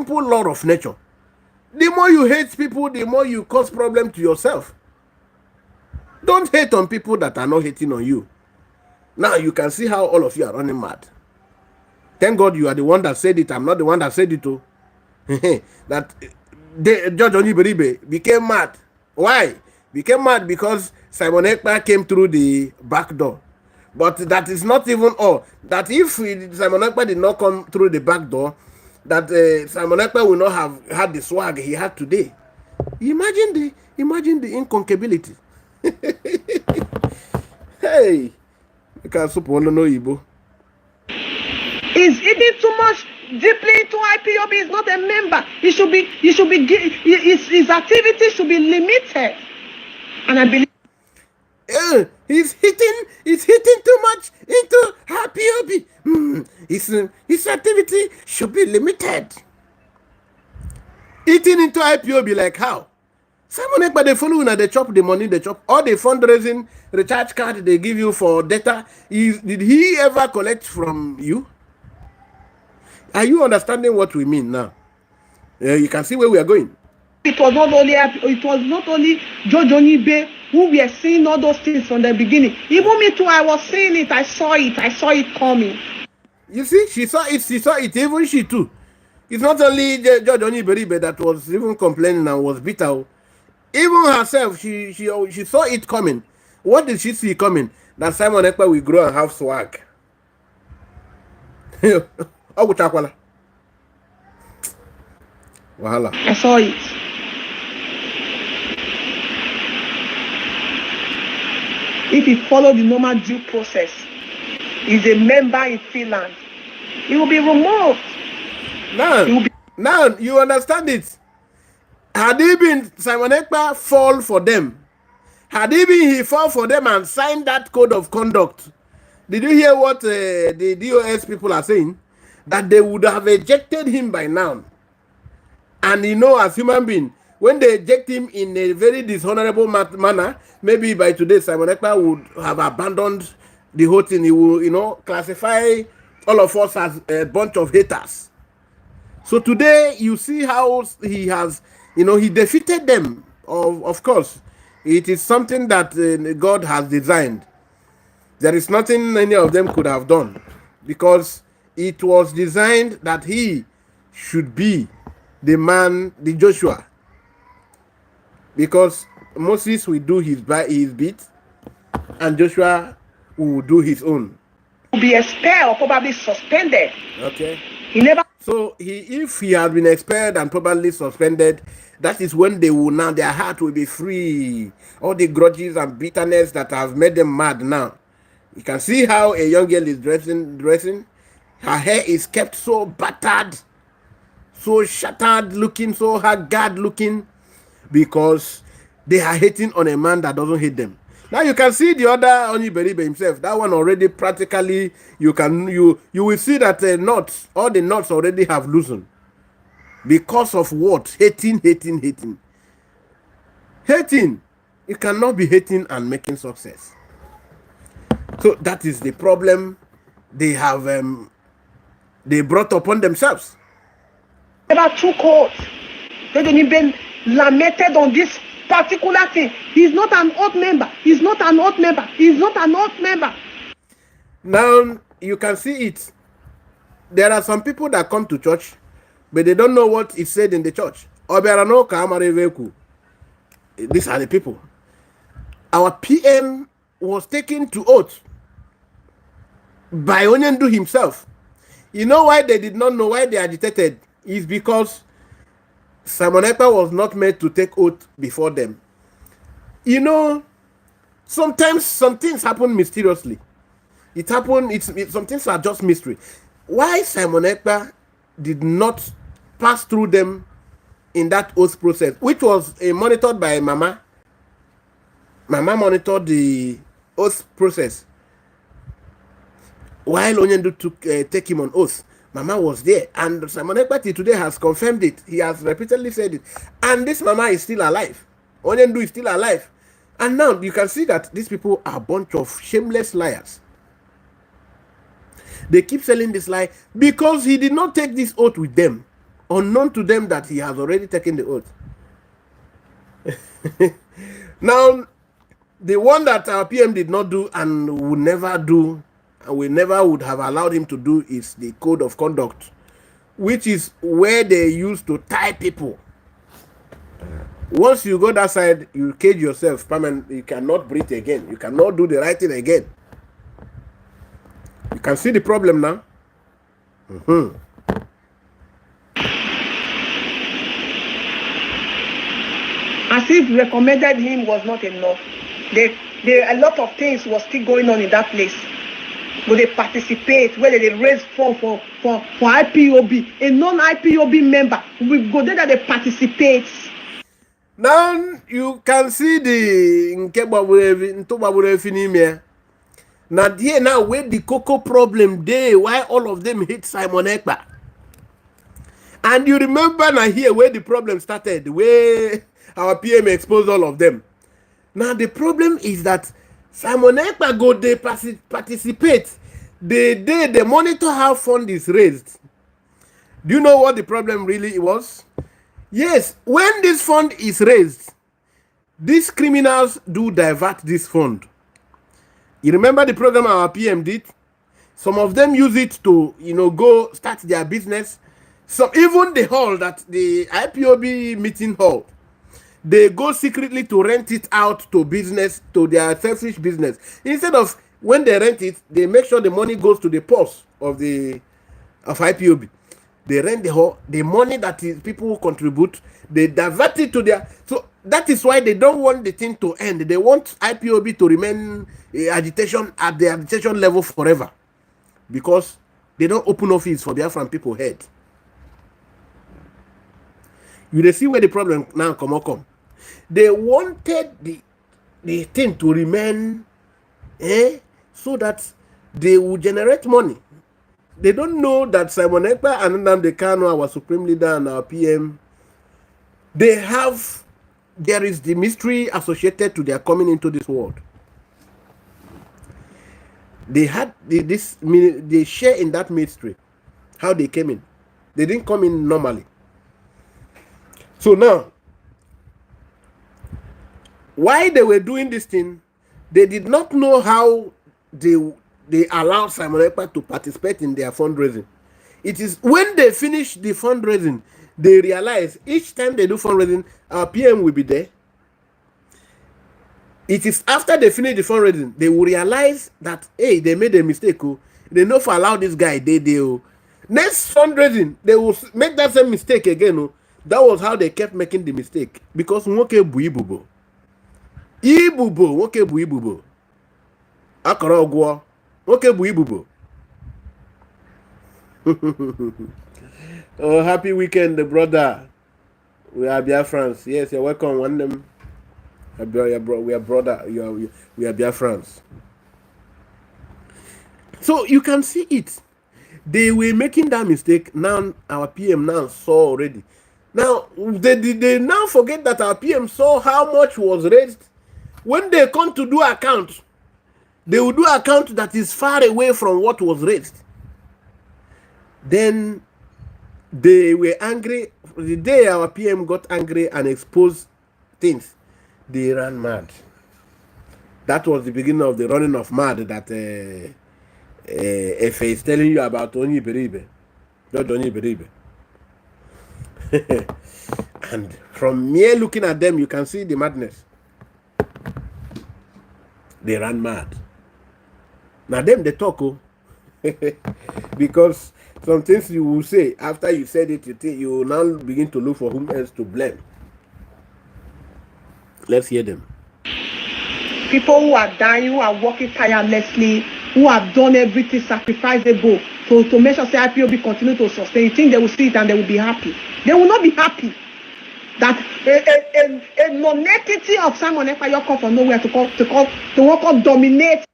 law of nature. The more you hate people, the more you cause problem to yourself. Don't hate on people that are not hating on you. Now you can see how all of you are running mad. Thank God you are the one that said it. I'm not the one that said it too. That Judge Oniberibe became mad. Why? Became mad because Simon Ekpa came through the back door. But that is not even all. That if Simon Ekpa did not come through the back door, that Simon Ekpa will not have had the swag he had today. Imagine the inconceivability. Hey, you can't suppose no Igbo. Is eating too much deeply into IPOB. Is not a member. He should be. His activity should be limited. And I believe. He's hitting too much into IPOB. His activity should be limited. Eating into IPOB like how? Simon Ekpa, they follow and they chop the money, they chop all the fundraising, recharge card they give you for data. Did he ever collect from you? Are you understanding what we mean now? You can see where we are going. It was not only Jojo Nibe who were seeing all those things from the beginning. Even me too, I was seeing it. I saw it coming. You see, she saw it, even she too. It's not only Judge Oniberibe that was even complaining and was bitter. Even herself, she saw it coming. What did she see coming? That Simon Ekpa will grow and have swag. Wahala. I saw it. If he followed the normal due process, he's a member in Finland, he will be removed. Now you understand it. Had he been Simon Ekpa fall for them, had he fall for them and signed that code of conduct, did you hear what the DOS people are saying? That they would have ejected him by now. And you know, as human being, when they eject him in a very dishonorable manner, maybe by today Simon Ekpa would have abandoned the whole thing. He will, classify all of us as a bunch of haters. So today you see how he has, he defeated them. Of course, it is something that God has designed. There is nothing any of them could have done, because it was designed that he should be the man, the Joshua. Because Moses will do his bit, and Joshua will do his own. Will be expelled, probably suspended. Okay. He never. So if he had been expelled and probably suspended, that is when their heart will be free. All the grudges and bitterness that have made them mad now. You can see how a young girl is dressing. Her hair is kept so battered, so shattered looking, so haggard looking, because they are hating on a man that doesn't hate them. Now you can see the other Oniberibe himself. That one already practically, you will see that all the knots already have loosened. Because of what? Hating. Hating. You cannot be hating and making success. So that is the problem they have they brought upon themselves. Never took oath. They didn't even lamented on this particular thing. He's not an oath member. He's not an oath member. He's not an oath member. Now you can see it. There are some people that come to church, but they don't know what is said in the church. These are the people. Our PM was taken to oath by Onyendu himself. You know why they did not know, why they agitated? Is because Simon Ekpa was not made to take oath before them. You know, sometimes some things happen mysteriously. It happened, some things are just mystery. Why Simon Ekpa did not pass through them in that oath process, which was monitored by Mama. Mama monitored the oath process. While Onyendu take him on oath, Mama was there, and Simon Ekpa today has confirmed it. He has repeatedly said it, and this Mama is still alive. Onyendu is still alive, and now you can see that these people are a bunch of shameless liars. They keep selling this lie because he did not take this oath with them, unknown to them that he has already taken the oath. Now, the one that our PM did not do and would never do, and we never would have allowed him to do, is the code of conduct, which is where they used to tie people. Once you go that side, you cage yourself permanently. You cannot breathe again. You cannot do the right thing again. You can see the problem now. As if recommended him was not enough. A lot of things was still going on in that place. Where they participate, where they raise funds for IPOB. A non-IPOB member will go there that they participate. Now you can see the now here now where the cocoa problem day, why all of them hate Simon Ekpa. And you remember now here where the problem started, where our PM exposed all of them. Now the problem is that Simon Ekpa go they participate. They monitor how fund is raised. Do you know what the problem really was? Yes, when this fund is raised, these criminals do divert this fund. You remember the program our PM did? Some of them use it to, go start their business. So even the hall, that the IPOB meeting hall, they go secretly to rent it out to business, to their selfish business. Instead of, when they rent it, they make sure the money goes to the purse of IPOB. They rent the hall, the money that people contribute, they divert it to their... So that is why they don't want the thing to end. They want IPOB to remain agitation at the agitation level forever, because they don't open office for Biafran people head. You see where the problem now come. They wanted the thing to remain so that they will generate money. They don't know that Simon Ekpa and Nnamdi Kanu, our supreme leader and our PM, there is the mystery associated to their coming into this world. They had they share in that mystery, how they came in. They didn't come in normally. So now, why they were doing this thing, they did not know how they allowed Simon Ekpa to participate in their fundraising. It is when they finish the fundraising, they realize each time they do fundraising, our PM will be there. It is after they finish the fundraising, they will realize that, hey, they made a mistake. They not allow this guy. Next fundraising, they will make that same mistake again. That was how they kept making the mistake. Because nwoke bu ibubo. Ibubo, nwoke bu ibubo. Akara ogwo, nwoke bu ibubo. Oh, happy weekend, brother. We are Biafrans. Yes, you're welcome. One them. We are brother. We are Biafrans. So you can see it. They were making that mistake. Now our PM now saw already. Now they now forget that our PM saw how much was raised. When they come to do account, they will do account that is far away from what was raised. Then they were angry. The day our PM got angry and exposed things, They ran mad. That was the beginning of the running of mad that Efe is telling you about Onyi Beribe. Not Onyi Beribe. And from mere looking at them, you can see the madness. They ran mad. Now them they talk, oh. Because some things you will say after you said it, you will now begin to look for whom else to blame. Let's hear them. People who are dying, who are working tirelessly, who have done everything sacrificable to make sure say IPOB continue to sustain. You think they will see it and they will be happy? They will not be happy. That a non-entity of Simon Ekpa come from nowhere to dominate.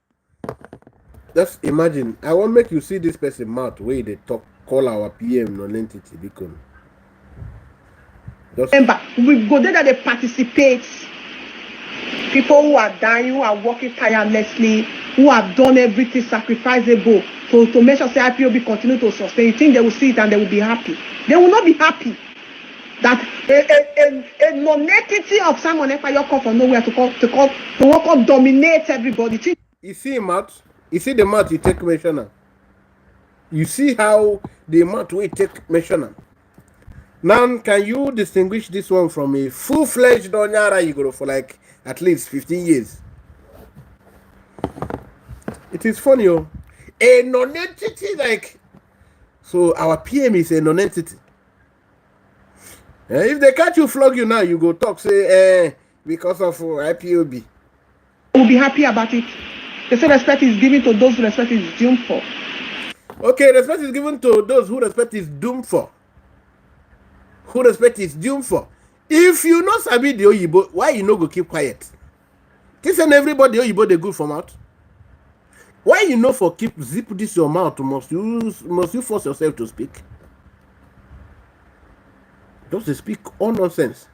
Just imagine. I won't make you see this person mouth where they talk, call our PM non-entity because. Remember, we go there that they participate. People who are dying, who are working tirelessly, who have done everything sacrificable to make sure say IPOB continue to sustain. You think they will see it and they will be happy? They will not be happy. That a non-entity of Simon Ekpa come from nowhere to dominate everybody. You see him out? You see the mouth you take measure. You see how the mouth we take measure. Now, can you distinguish this one from a full-fledged Onyara you go for like at least 15 years? It is funny, oh. A non-entity like, so our PM is a non-entity. If they catch you, flog you now, you go talk, say, because of IPOB. We'll be happy about it. They say respect is given to those who respect is doomed for. Okay, respect is given to those who respect is doomed for. Who respect is doomed for. If you know sabi the Oyibo, why you no go keep quiet? This and everybody Oyibo they good from out. Why you know for keep zip this your mouth? Must you force yourself to speak? Just speak all nonsense.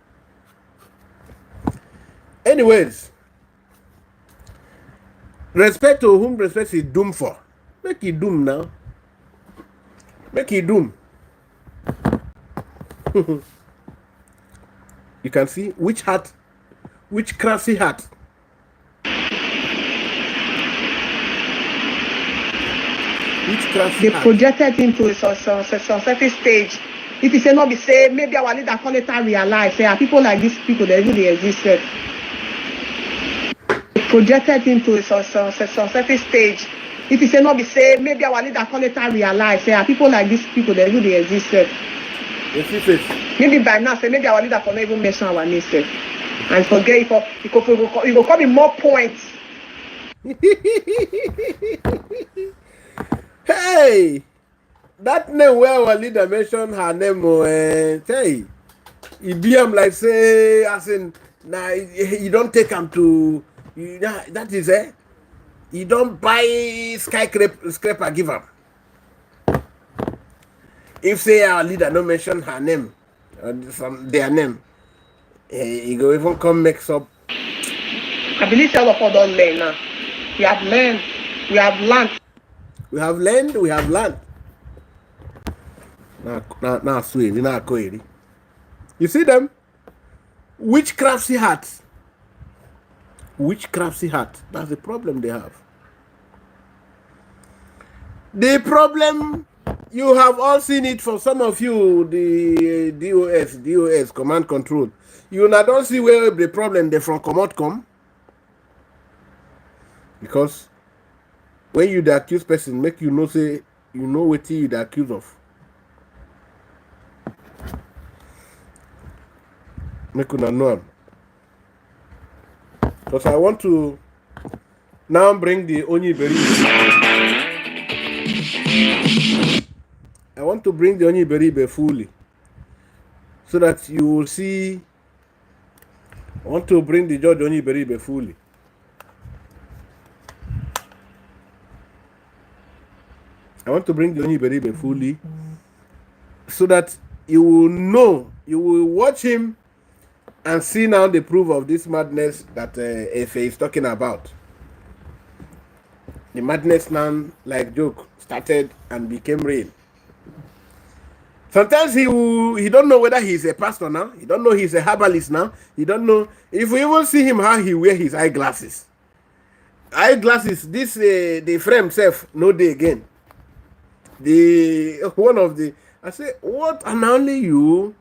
Anyways, respect to whom respect is doomed for. Make it doom now. Make it doom. You can see which hat, which crafty hat. Which crafty they hat. projected him to a certain stage. If you say not be say, maybe our leader call it and realize, say, people like these people, they really existed. They projected him to a certain stage. If you say not be say, maybe our leader call it and realize, say, people like these people, they really existed. Maybe by now, say, maybe our leader for not even mention our name, say, and forget it will come in more points. Hey, that name where our leader mentioned her name, hey, it be like say, as in, nah, you don't take him to, that is it. You don't buy skyscraper, give up. If say our leader don't mention her name, their name, you go even come mix up. I believe all of us don't learn now. We have learned. We have learned. We have learned. We have learned. Now, sweet. Now, query. You see them? Witchcrafty hat. Witchcrafty hat. That's the problem they have. The problem, you have all seen it for some of you, the DOS, command control. You now don't see where the problem they from command come. Because when you the accused person, make you know say you know what you the accused of. Make you know him. Because I want to now bring the Onyi Beribe. I want to bring the Onyi Beribe fully. So that you will see. I want to bring the Judge Onyi Beribe fully. I want to bring the Onyi Beribe fully. So that you will know, you will watch him and see now the proof of this madness that Efe is talking about. The madness now, like joke, started and became real. Sometimes he don't know whether he's a pastor now. He don't know he's a herbalist now. He don't know. If we even see him, how he wear his eyeglasses. Eyeglasses, this, the frame self, no day again. One of the, I say, what? And only you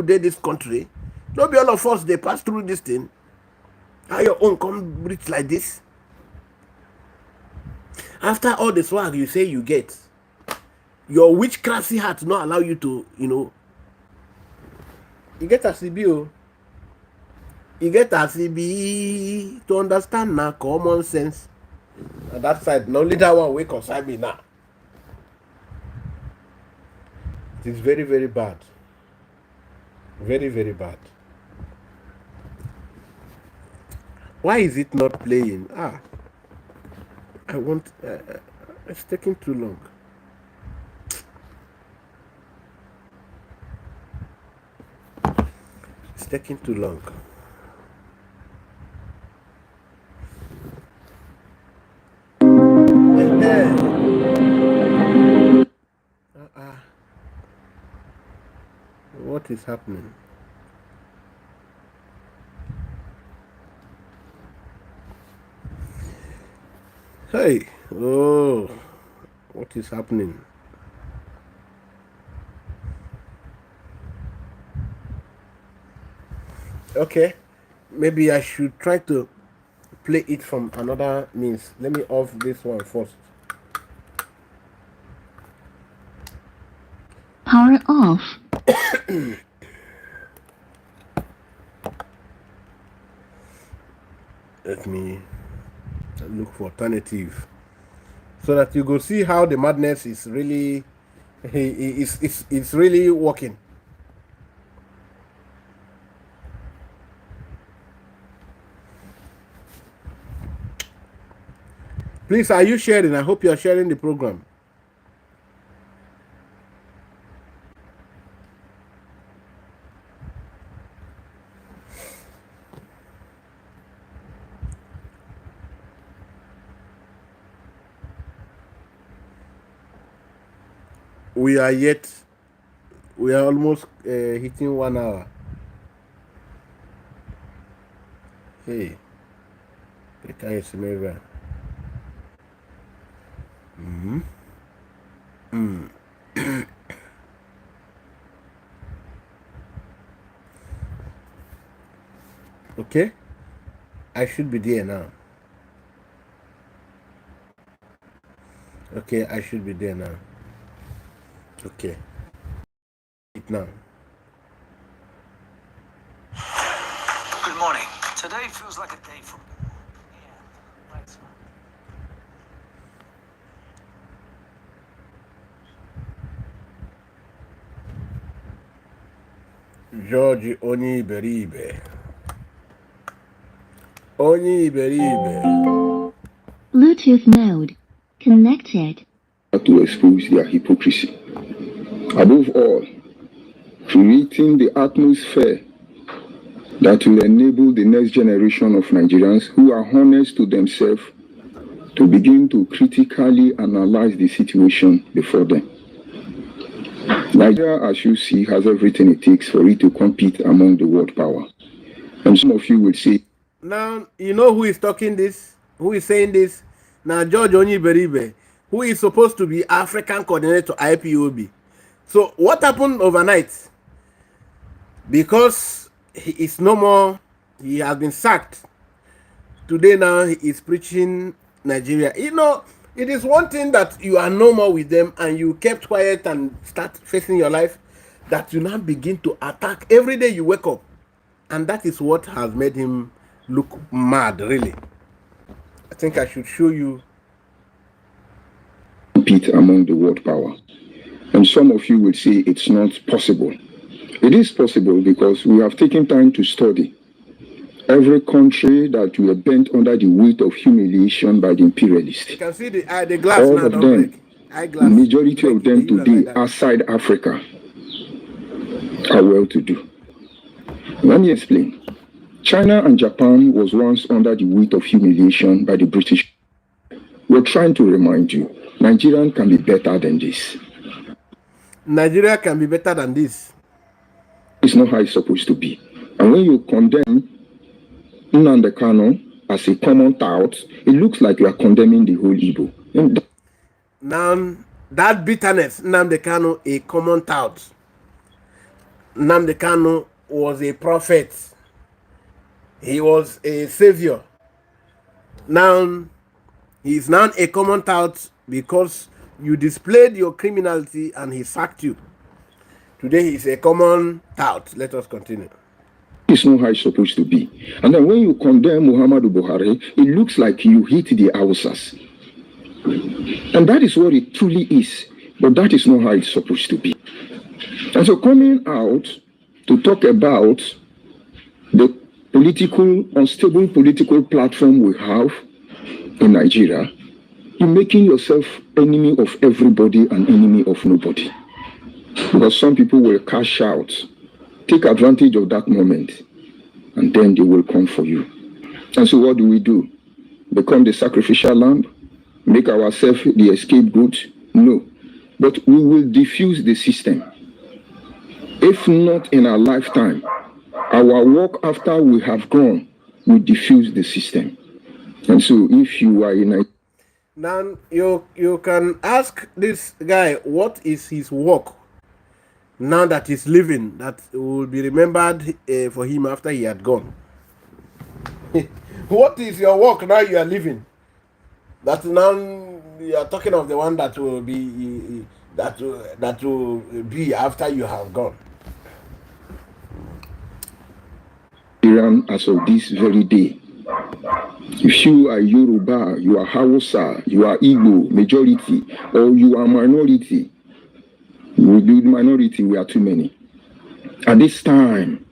did this country. Don't be all of us, they pass through this thing. How your own come rich like this? After all the swag you say you get, your witchcrafty heart not allow you to, you get a CBO. You get a CB to understand now common sense. On that side, no only that one way concern me now. It is very, very bad. Very, very bad. Why is it not playing? I want. It's taking too long. It's taking too long. What is happening? Hey, oh, what is happening? Okay, maybe I should try to play it from another means. Let me off this one first. Power off. Let me look for alternative so that you go see how the madness is really it's really working. Please, are you sharing? I hope you are sharing the program. We are almost hitting 1 hour. Hey, can you see me? Okay, I should be there now. Okay, I should be there now. Okay, it now. Good morning. Today feels like a day from. Yeah, thanks. George Onyi Beribe. Onyi Beribe. Bluetooth mode. Connected. To expose their hypocrisy. Above all, creating the atmosphere that will enable the next generation of Nigerians who are honest to themselves to begin to critically analyze the situation before them. Nigeria, as you see, has everything it takes for it to compete among the world power. And some of you will say, now, you know who is talking this? Who is saying this? Now, George Onyi Beribe, who is supposed to be African coordinator to IPOB. So, what happened overnight? Because he is no more, he has been sacked. Today now, he is preaching Nigeria. You know, it is one thing that you are no more with them and you kept quiet and start facing your life, that you now begin to attack every day you wake up. And that is what has made him look mad, really. I think I should show you. Compete among the world power. And some of you will say it's not possible. It is possible because we have taken time to study every country that were bent under the weight of humiliation by the imperialists. You can see the glass all now, of don't them, break. the majority of them today outside Africa are well-to-do. Let me explain. China and Japan was once under the weight of humiliation by the British. We're trying to remind you, Nigerian can be better than this. Nigeria can be better than this. It's not how it's supposed to be. And when you condemn Nnamdi Kanu as a common tout, it looks like you are condemning the whole Igbo. Now, that bitterness, Nnamdi Kanu, a common tout. Nnamdi Kanu was a prophet. He was a savior. Now, he is now a common tout because you displayed your criminality and he sacked you. Today, he is a common tout. Let us continue. It's not how it's supposed to be. And then when you condemn Muhammadu Buhari, it looks like you hit the Hausas. And that is what it truly is. But that is not how it's supposed to be. And so coming out to talk about the unstable political platform we have in Nigeria, you're making yourself enemy of everybody and enemy of nobody. Because some people will cash out, take advantage of that moment, and then they will come for you. And so what do? Become the sacrificial lamb? Make ourselves the scapegoat? No. But we will diffuse the system. If not in our lifetime, our work after we have gone will diffuse the system. And so if you are in a... Now, you can ask this guy, what is his work now that he's living, that will be remembered for him after he had gone? What is your work now you are living? That now you are talking of the one that will be that will be after you have gone. Iran as of this very day. If you are Yoruba, you are Hausa, you are Igbo majority, or you are minority, we do minority, we are too many. At this time,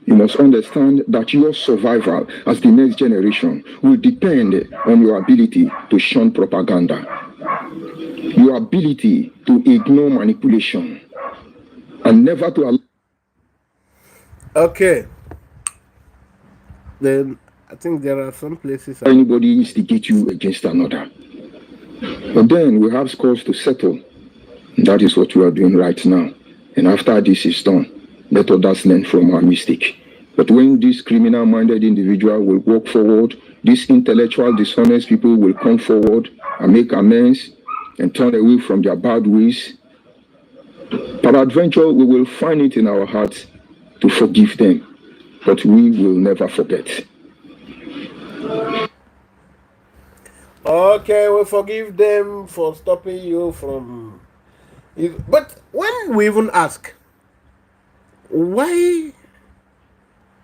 you must understand that your survival as the next generation will depend on your ability to shun propaganda, your ability to ignore manipulation, and never to allow... Okay. Then I think there are some places anybody instigate you against another. But then we have scores to settle. That is what we are doing right now. And after this is done, let others learn from our mistake. But when this criminal-minded individual will walk forward, these intellectual, dishonest people will come forward and make amends and turn away from their bad ways. Peradventure, we will find it in our hearts to forgive them. But we will never forget. Okay, we forgive them for stopping you from... But when we even ask, why...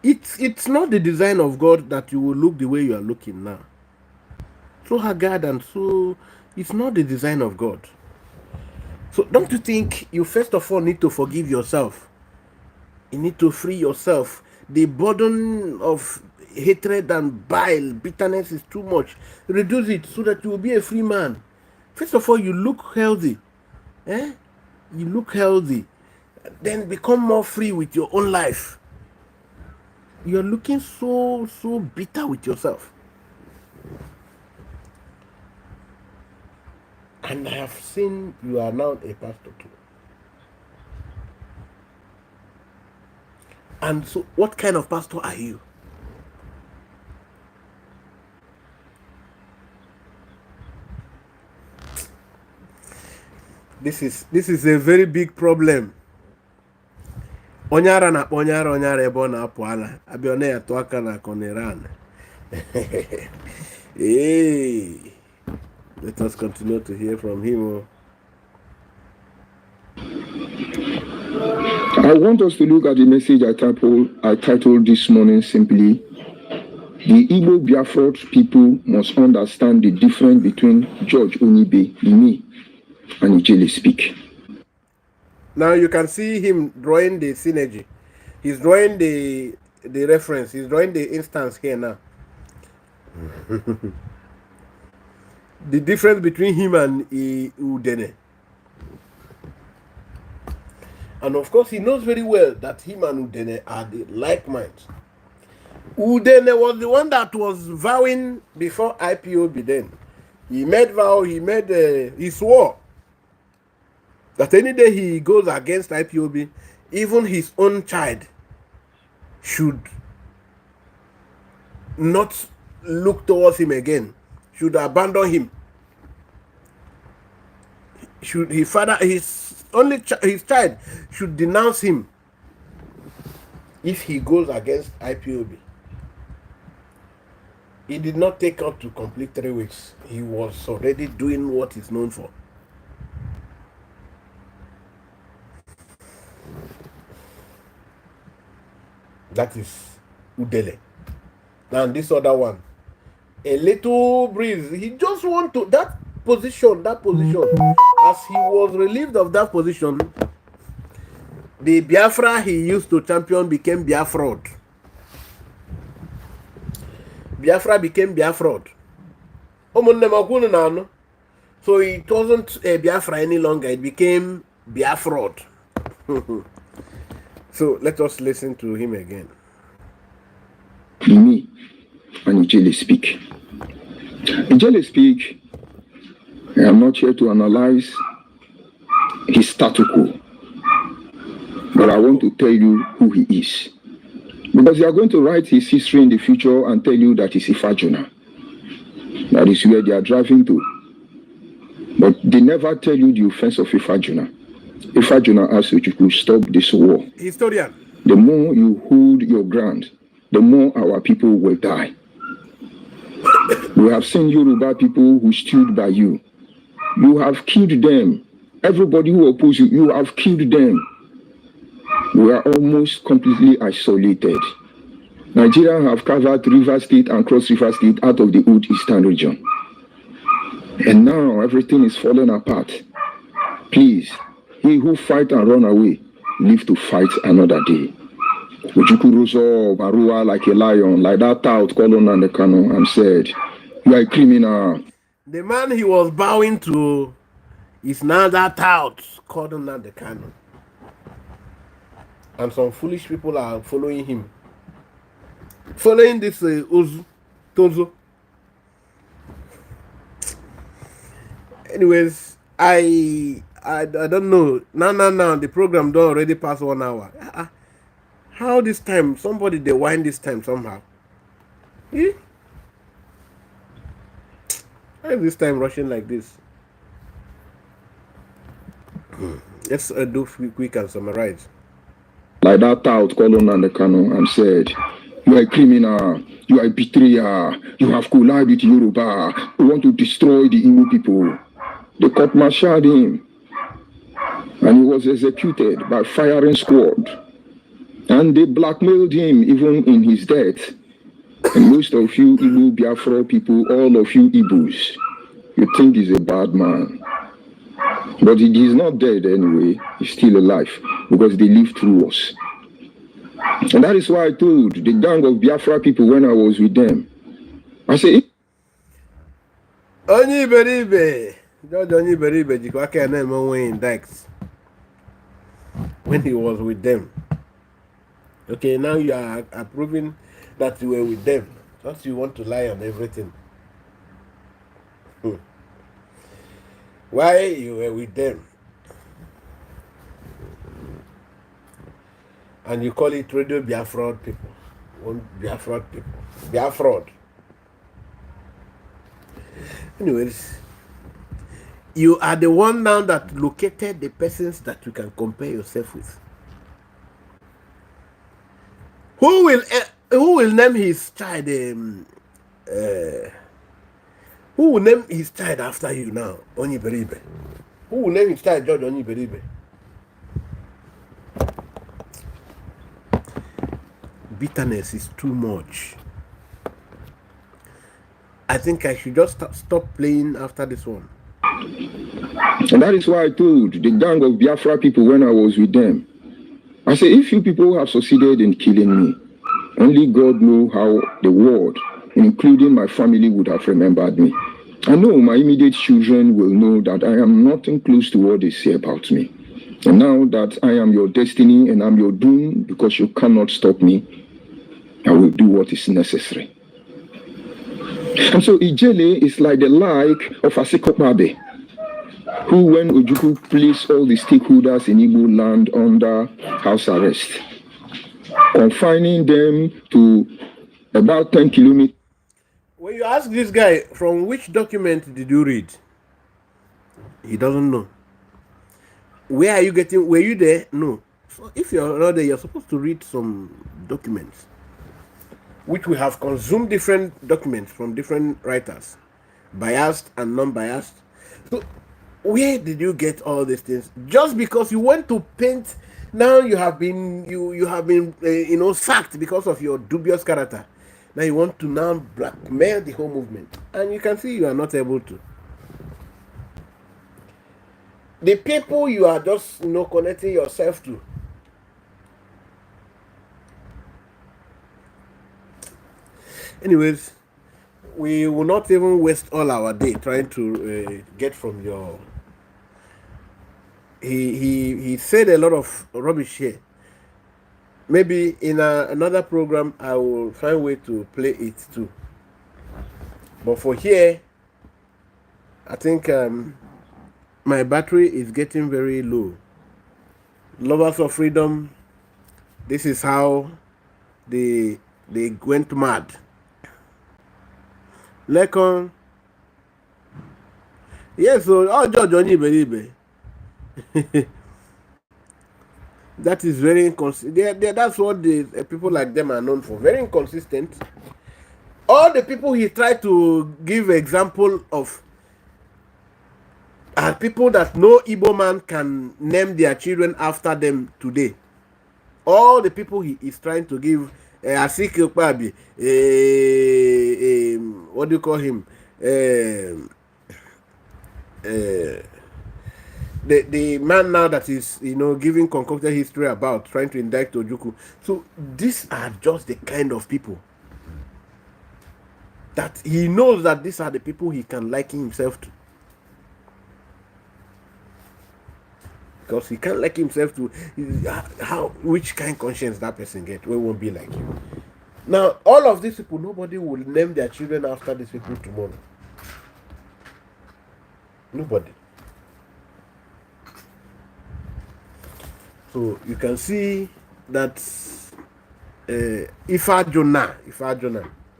It's not the design of God that you will look the way you are looking now. So haggard and so... It's not the design of God. So don't you think you first of all need to forgive yourself? You need to free yourself. The burden of hatred and bile, bitterness is too much. Reduce it so that you will be a free man. First of all, you look healthy. You look healthy. Then become more free with your own life. You're looking so bitter with yourself. And I have seen you are now a pastor too. And so, what kind of pastor are you? This is a very big problem. Onyara na onyara ebe na apụ ala abịa na ya tụ aka na koneran. Hey, let us continue to hear from him. I want us to look at the message I titled this morning simply, the Igbo Biafra people must understand the difference between George Onibe, Imi, and Ijele Speak. Now you can see him drawing the synergy. He's drawing the reference. He's drawing the instance here now. The difference between him and Udene. And of course, he knows very well that him and Udene are the like minds. Udene was the one that was vowing before IPOB then. He made vow, he swore. That any day he goes against IPOB, even his own child should not look towards him again, should abandon him. Should his father, his child should denounce him if he goes against IPOB. He did not take up to complete 3 weeks. He was already doing what he's known for. That is Udele. And this other one, a little breeze. He just want to that position. As he was relieved of that position, the Biafra he used to champion became Biafra. Biafra became Biafra. So it wasn't a Biafra any longer. It became Biafra. So let us listen to him again. Me and Ijele speak. Ijele speak. I am not here to analyze his status quo, but I want to tell you who he is. Because they are going to write his history in the future and tell you that he's Ifajuna. That is where they are driving to. But they never tell you the offense of Ifajuna. Ifajuna asks you to stop this war. Historian. The more you hold your ground, the more our people will die. We have seen Yoruba people who stood by you. You have killed them. Everybody who opposed you, you have killed them. We are almost completely isolated. Nigeria have covered River State and Cross River State out of the old Eastern region. And now everything is falling apart. Please, he who fight and run away, live to fight another day. Ujuku rose up, Arua like a lion, like that tout called on the cannon and said, "You are a criminal." The man he was bowing to is now that tout called on the cannon. And some foolish people are following him. Following this Tozo. Anyways, I don't know. Now, the program don't already pass 1 hour. How this time? Somebody they wind this time somehow. Eh? Why is this time rushing like this? Let's do quick and summarize. Like that tout called on the cannon and said, "You are a criminal, you are a betrayer, you have collided with Yoruba, you want to destroy the Igbo people." They court-martialed him and he was executed by firing squad. And they blackmailed him even in his death. And most of you Igbo Biafra people, all of you Igbos, you think he's a bad man. But he's not dead anyway. He's still alive because they lived through us. And that is why I told the gang of Biafra people when I was with them, I said, Onye Iberibe. George Onye Iberibe jikwaka in Dykes when he was with them. Okay, now you are approving that you were with them. Don't you want to lie on everything? Why you were with them? And you call it Radio Biafra people. Biafra people. Biafra. Anyways, you are the one now that located the persons that you can compare yourself with. Who will name his child? Who will name his child after you now? Onye Iberibe. Who will name his child George Onye Iberibe? Bitterness is too much. I think I should just stop playing after this one. and that is why I told the gang of Biafra people when I was with them, I said, if you people have succeeded in killing me, only God knows how the world, including my family, would have remembered me. I know my immediate children will know that I am nothing close to what they say about me. And now that I am your destiny and I'm your doom because you cannot stop me, I will do what is necessary. And so Ijele is like the like of Asikopabe. who, when Ojukwu placed all the stakeholders in Igbo land under house arrest, confining them to about 10 kilometers. When you ask this guy, from which document did you read? He doesn't know. Where are you getting? Were you there? No. So if you're not there, you're supposed to read some documents, which we have consumed different documents from different writers, biased and non-biased. So where did you get all these things? Just because you went to paint, now you have been sacked because of your dubious character. Now you want to now blackmail the whole movement, and you can see you are not able to. The people you are just connecting yourself to. Anyways, we will not even waste all our day trying to get from your. He said a lot of rubbish here. Maybe in another program I will find a way to play it too. But for here, I think my battery is getting very low. Lovers of freedom, this is how they went mad. Lekon, yes, so Johnny Beliebe. That is very inconsistent. That's what the people like them are known for. Very inconsistent. All the people he tried to give example of are people that no Igbo man can name their children after them today. All the people he is trying to give Asik Ekpabi, what do you call him? The man now that is giving concocted history about trying to indict Ojukwu. So these are just the kind of people that he knows that these are the people he can liken himself to. Because he can't like himself to which kind of conscience that person get. We won't be like you. Now, all of these people, nobody will name their children after these people tomorrow. Nobody. So you can see that Ifa Jonah,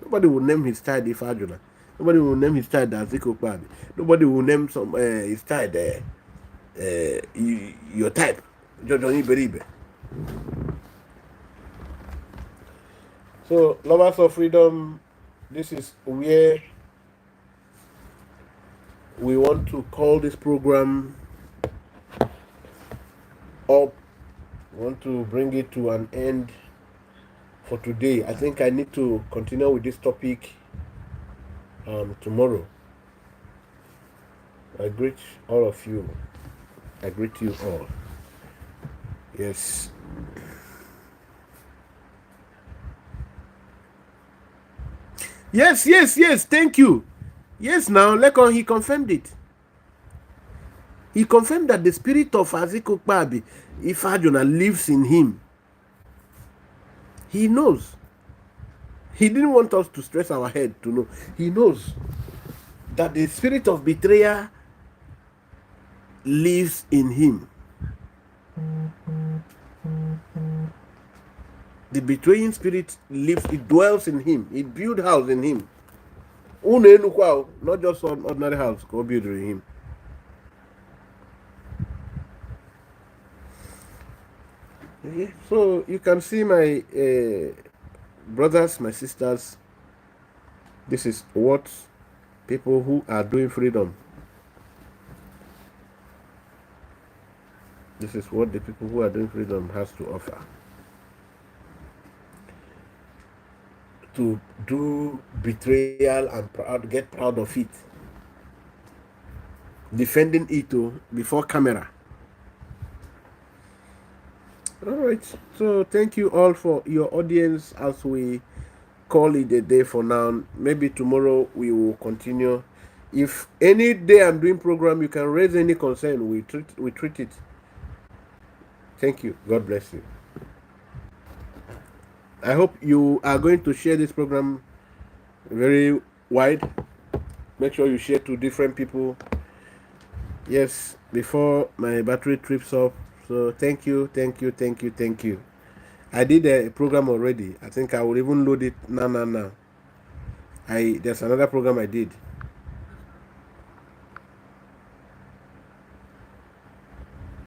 nobody will name his child Ifa Jonah. Nobody will name his child Aziko Kwabi. Nobody will name his child your type, Johnny Beribe. So, lovers of freedom, this is where we want to call this program up. We want to bring it to an end for today. I think I need to continue with this topic tomorrow. I greet all of you. I greet you all. Yes. Yes. Thank you. Yes, now, Lekon, he confirmed it. He confirmed that the spirit of Aziko Kpabi, Ifajona, lives in him. He knows. He didn't want us to stress our head to know. He knows that the spirit of betrayal lives in him. The betraying spirit lives, it dwells in him. It builds house in him. Not just an ordinary house, go build in him. Okay. So you can see my brothers, my sisters, this is what people who are doing freedom. This is what the people who are doing freedom has to offer. To do betrayal and get proud of it. Defending it before camera. Alright, so thank you all for your audience as we call it a day for now. Maybe tomorrow we will continue. If any day I'm doing program, you can raise any concern. We treat it. Thank you. God bless you. I hope you are going to share this program very wide. Make sure you share to different people. Yes, before my battery trips off. So thank you. I did a program already. I think I will even load it now. There's another program I did.